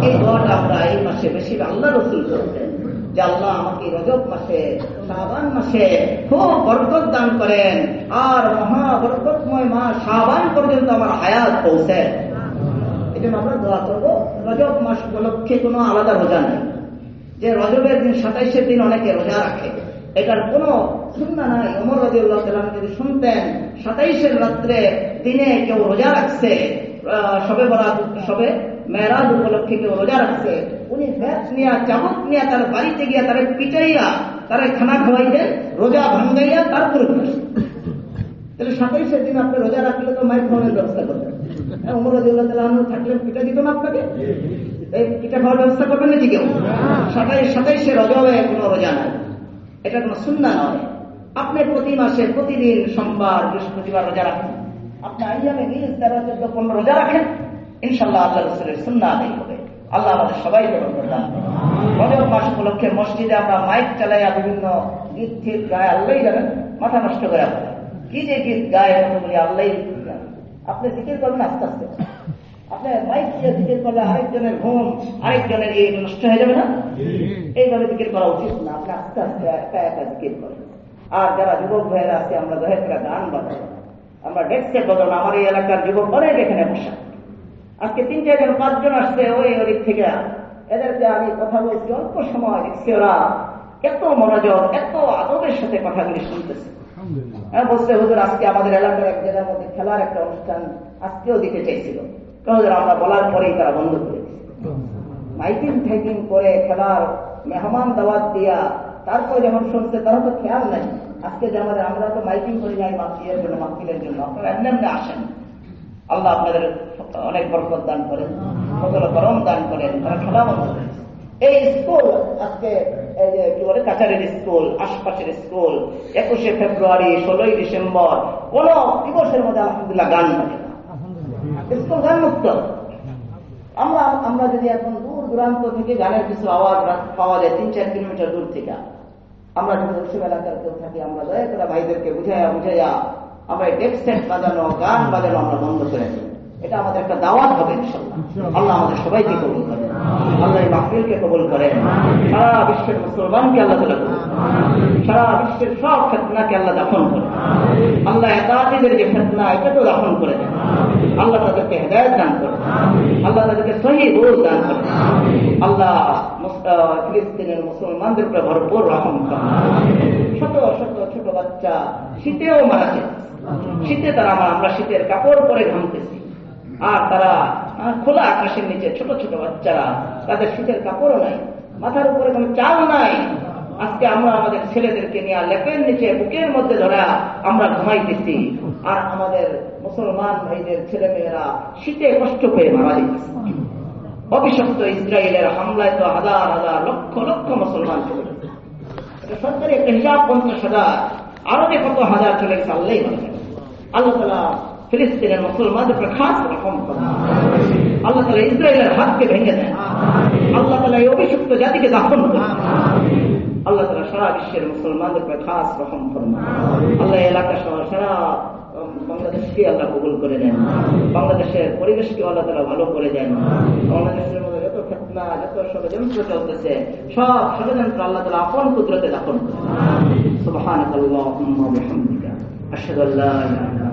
এই দোয়াটা আমরা এই মাসে বেশি আল্লাহ রাসূল করতেন যে আল্লাহ আমাকে রজব মাসে, শাবান মাসে খুব বরকত দান করেন, আর মহা বরকতময় মাস শাবান পর্যন্ত আমার হায়াত পৌঁছে। এই জন্য আমরা দোয়া করবো। রজব মাস উপলক্ষে কোনো আলাদা রোজা নেই, যে রজবের দিন 27 দিন অনেকে রোজা রাখে, এটার কোনো সুন্নাহ নাই। ওমর রাদিয়াল্লাহু তাআলা যদি শুনতেন 27 রাত্রে দিনে কেউ রোজা রাখছে, সবে বরাত, সবে মেরাজ উপলক্ষে কেউ রোজা রাখছে, উনি ব্যাস নিয়ে চামচ নিয়ে তার বাড়িতে গিয়া তারা পিটাইয়া তারা খানা খাওয়াইতেন, রোজা ভাঙ্গাইয়া তারপরে তাহলে 27 দিন আপনি রোজা রাখলে তো মায়ের খাওয়ানোর ব্যবস্থা করবেন। ওমর রাদিয়াল্লাহু তাআলা থাকলে পিঠা দিত না আপনাকে? এই পিঠা খাওয়ার ব্যবস্থা করবেন নাকি কেউ? 27 রজবে কোনো রোজা নাই, এটা কোনো সুন্নাহ নয়। আপনি প্রতি মাসে প্রতিদিন সোমবার, বৃহস্পতিবার রোজা রাখেন, আপনি আইয়ামে 20, 13, 14, 15 রোজা রাখেন, ইনশাআল্লাহ আল্লাহ রাসূলের সুন্নাহ আদায় হবে। আল্লাহ আমাদের সবাই করবেন। রজব মাস উপলক্ষে মসজিদে আমরা মাইক চালাইয়া বিভিন্ন গীত ঠিক গায়ে, আল্লাহই জানেন, মাথা নষ্ট করে কি যে গীত গায়ে কতগুলি আল্লাহই। আপনি জিকির করবেন আস্তে আস্তে, আপনার মাইক দিয়ে জিকির করলে আরেকজনের ঘুম, আরেকজনের এই নষ্ট হয়ে যাবে না? এইভাবে জিকির করা উচিত না। আপনি আস্তে আস্তে একা একা জিকির করেন। আর যারা যুবক ভাইয়েরা আছে, আমরা দয়া করে গান বাজাই, আমরা ডেস্কে বদল। আমার এই এলাকার যুবক অনেক এখানে বসা, আজকে 3-4 জন 5 জন আসছে ওই ওদিক থেকে। এদেরকে আমি কথা বলছি, অল্প সময় দেখছি ওরা এত মনোযোগ, এত আদবের সাথে কথাগুলি শুনতেছে। বলছে হুজুর আজকে আমাদের এলাকার এক জায়গার মধ্যে খেলার একটা অনুষ্ঠান আজকেও দিতে চাইছিল, হুজুর আমরা বলার পরেই তারা বন্ধ করে দিচ্ছে। মাইকিং ঠাইকিং করে খেলার মেহমান দাওয়াত দিয়া তারপরে যখন শুনছে তারা তো খেয়াল নাই। আজকে যে আমাদের, আমরা তো মাইকিং করে যাই মাহফিলের জন্য, মাহফিলের জন্য, আপনারা এমনি এমনি আসেন। আল্লাহ আপনাদের অনেক বরকত দান করেন, ফজল করম দান করেন। তারা খেলা বন্ধ করেছে। এই স্কুল আজকে এই যে কি বলে কাছারের স্কুল, আশপাশের স্কুল 21শে ফেব্রুয়ারি 16ই ডিসেম্বর কোন দিবসের মধ্যে আলহামদুলিল্লাহ গান থাকে না, স্কুল গান মুক্ত। আমরা যদি এখন দূর দূরান্ত থেকে গানের কিছু আওয়াজ পাওয়া যায় 3-4 কিলোমিটার দূর থেকে, আমরা যদি ওসব এলাকার কেউ থাকি, আমরা দয়া করে ভাইদেরকে বুঝাইয়া আমরা ডেক সেট বাজানো, গান বাজানো আমরা বন্ধ করে দিই। এটা আমাদের একটা দাওয়াত হবে ইনশাআল্লাহ। আল্লাহ আমাদের সবাইকে কবুল করেন, আল্লাহ এই মাহফিলকে কবুল করেন, সারা বিশ্বের মুসলমানকে আল্লাহ তাআলা কবুল করেন, সারা বিশ্বের সব ফিতনাকে আল্লাহ দাফন করেন, আল্লাহ এতাতিদের যে ফিতনা এটাকেও দাফন করে দেন, আল্লাহ তাদেরকে হেদায়েত দান করেন, আল্লাহ তাদেরকে সহিহ বুঝ দান করেন, আল্লাহ ফিলিস্তিনের মুসলমানদের উপরে ভরপুর রহম করেন। শত শত ছোট বাচ্চা শীতেও মারা যায়, শীতে তারা আমরা শীতের কাপড় পরে ঘামতেছি, আর তারা খোলা আকাশের নিচে ছোট ছোট বাচ্চারা, তাদের শীতের কাপড়ও নাই, মাথার উপরে কোনো চাল নাই। আজকে আমরা আমাদের ছেলেদেরকে নিয়ে লেপের নিচে বুকের মধ্যে ধরা আমরা ঘুমাইতেছি, আর আমাদের মুসলমান ভাইদের ছেলে মেয়েরা শীতে কষ্ট পেয়ে মারা যাচ্ছে। অভিশপ্ত ইসরায়েলের হামলায় তো হাজার হাজার লক্ষ লক্ষ মুসলমান চলে গেছে। সরকারি একটা হিসাব 50,000, আরো যে কত হাজার চলে গেছে আল্লাহই জানেন। আল্লাহ তাআলা ফিলিস্তিনের মুসলমানদের উপর খাস রহম করেন, আল্লাহ তাআলা ইসরায়েলের হাতকে ভেঙে দেন, আল্লাহ তাআলা এই অভিশপ্ত জাতিকে দাফন করেন, আল্লাহ তাআলা সারা বিশ্বের মুসলমানদের উপর খাস রহম করেন। আল্লাহ এলাকা সহ সারা বাংলাদেশকে আল্লাহ কবুল করে দেন, বাংলাদেশের পরিবেশকে আল্লাহ তাআলা ভালো করে দেন। বাংলাদেশের মধ্যে যত ফিতনা, যত ষড়যন্ত্র চলতেছে, সব ষড়যন্ত্র আল্লাহ তাআলা আপন কুদরতে দাফন করেন। সুবহানাকাল্লাহুম্মা ওয়া বিহামদিকা আশহাদু আল্লা ইলাহা ইল্লা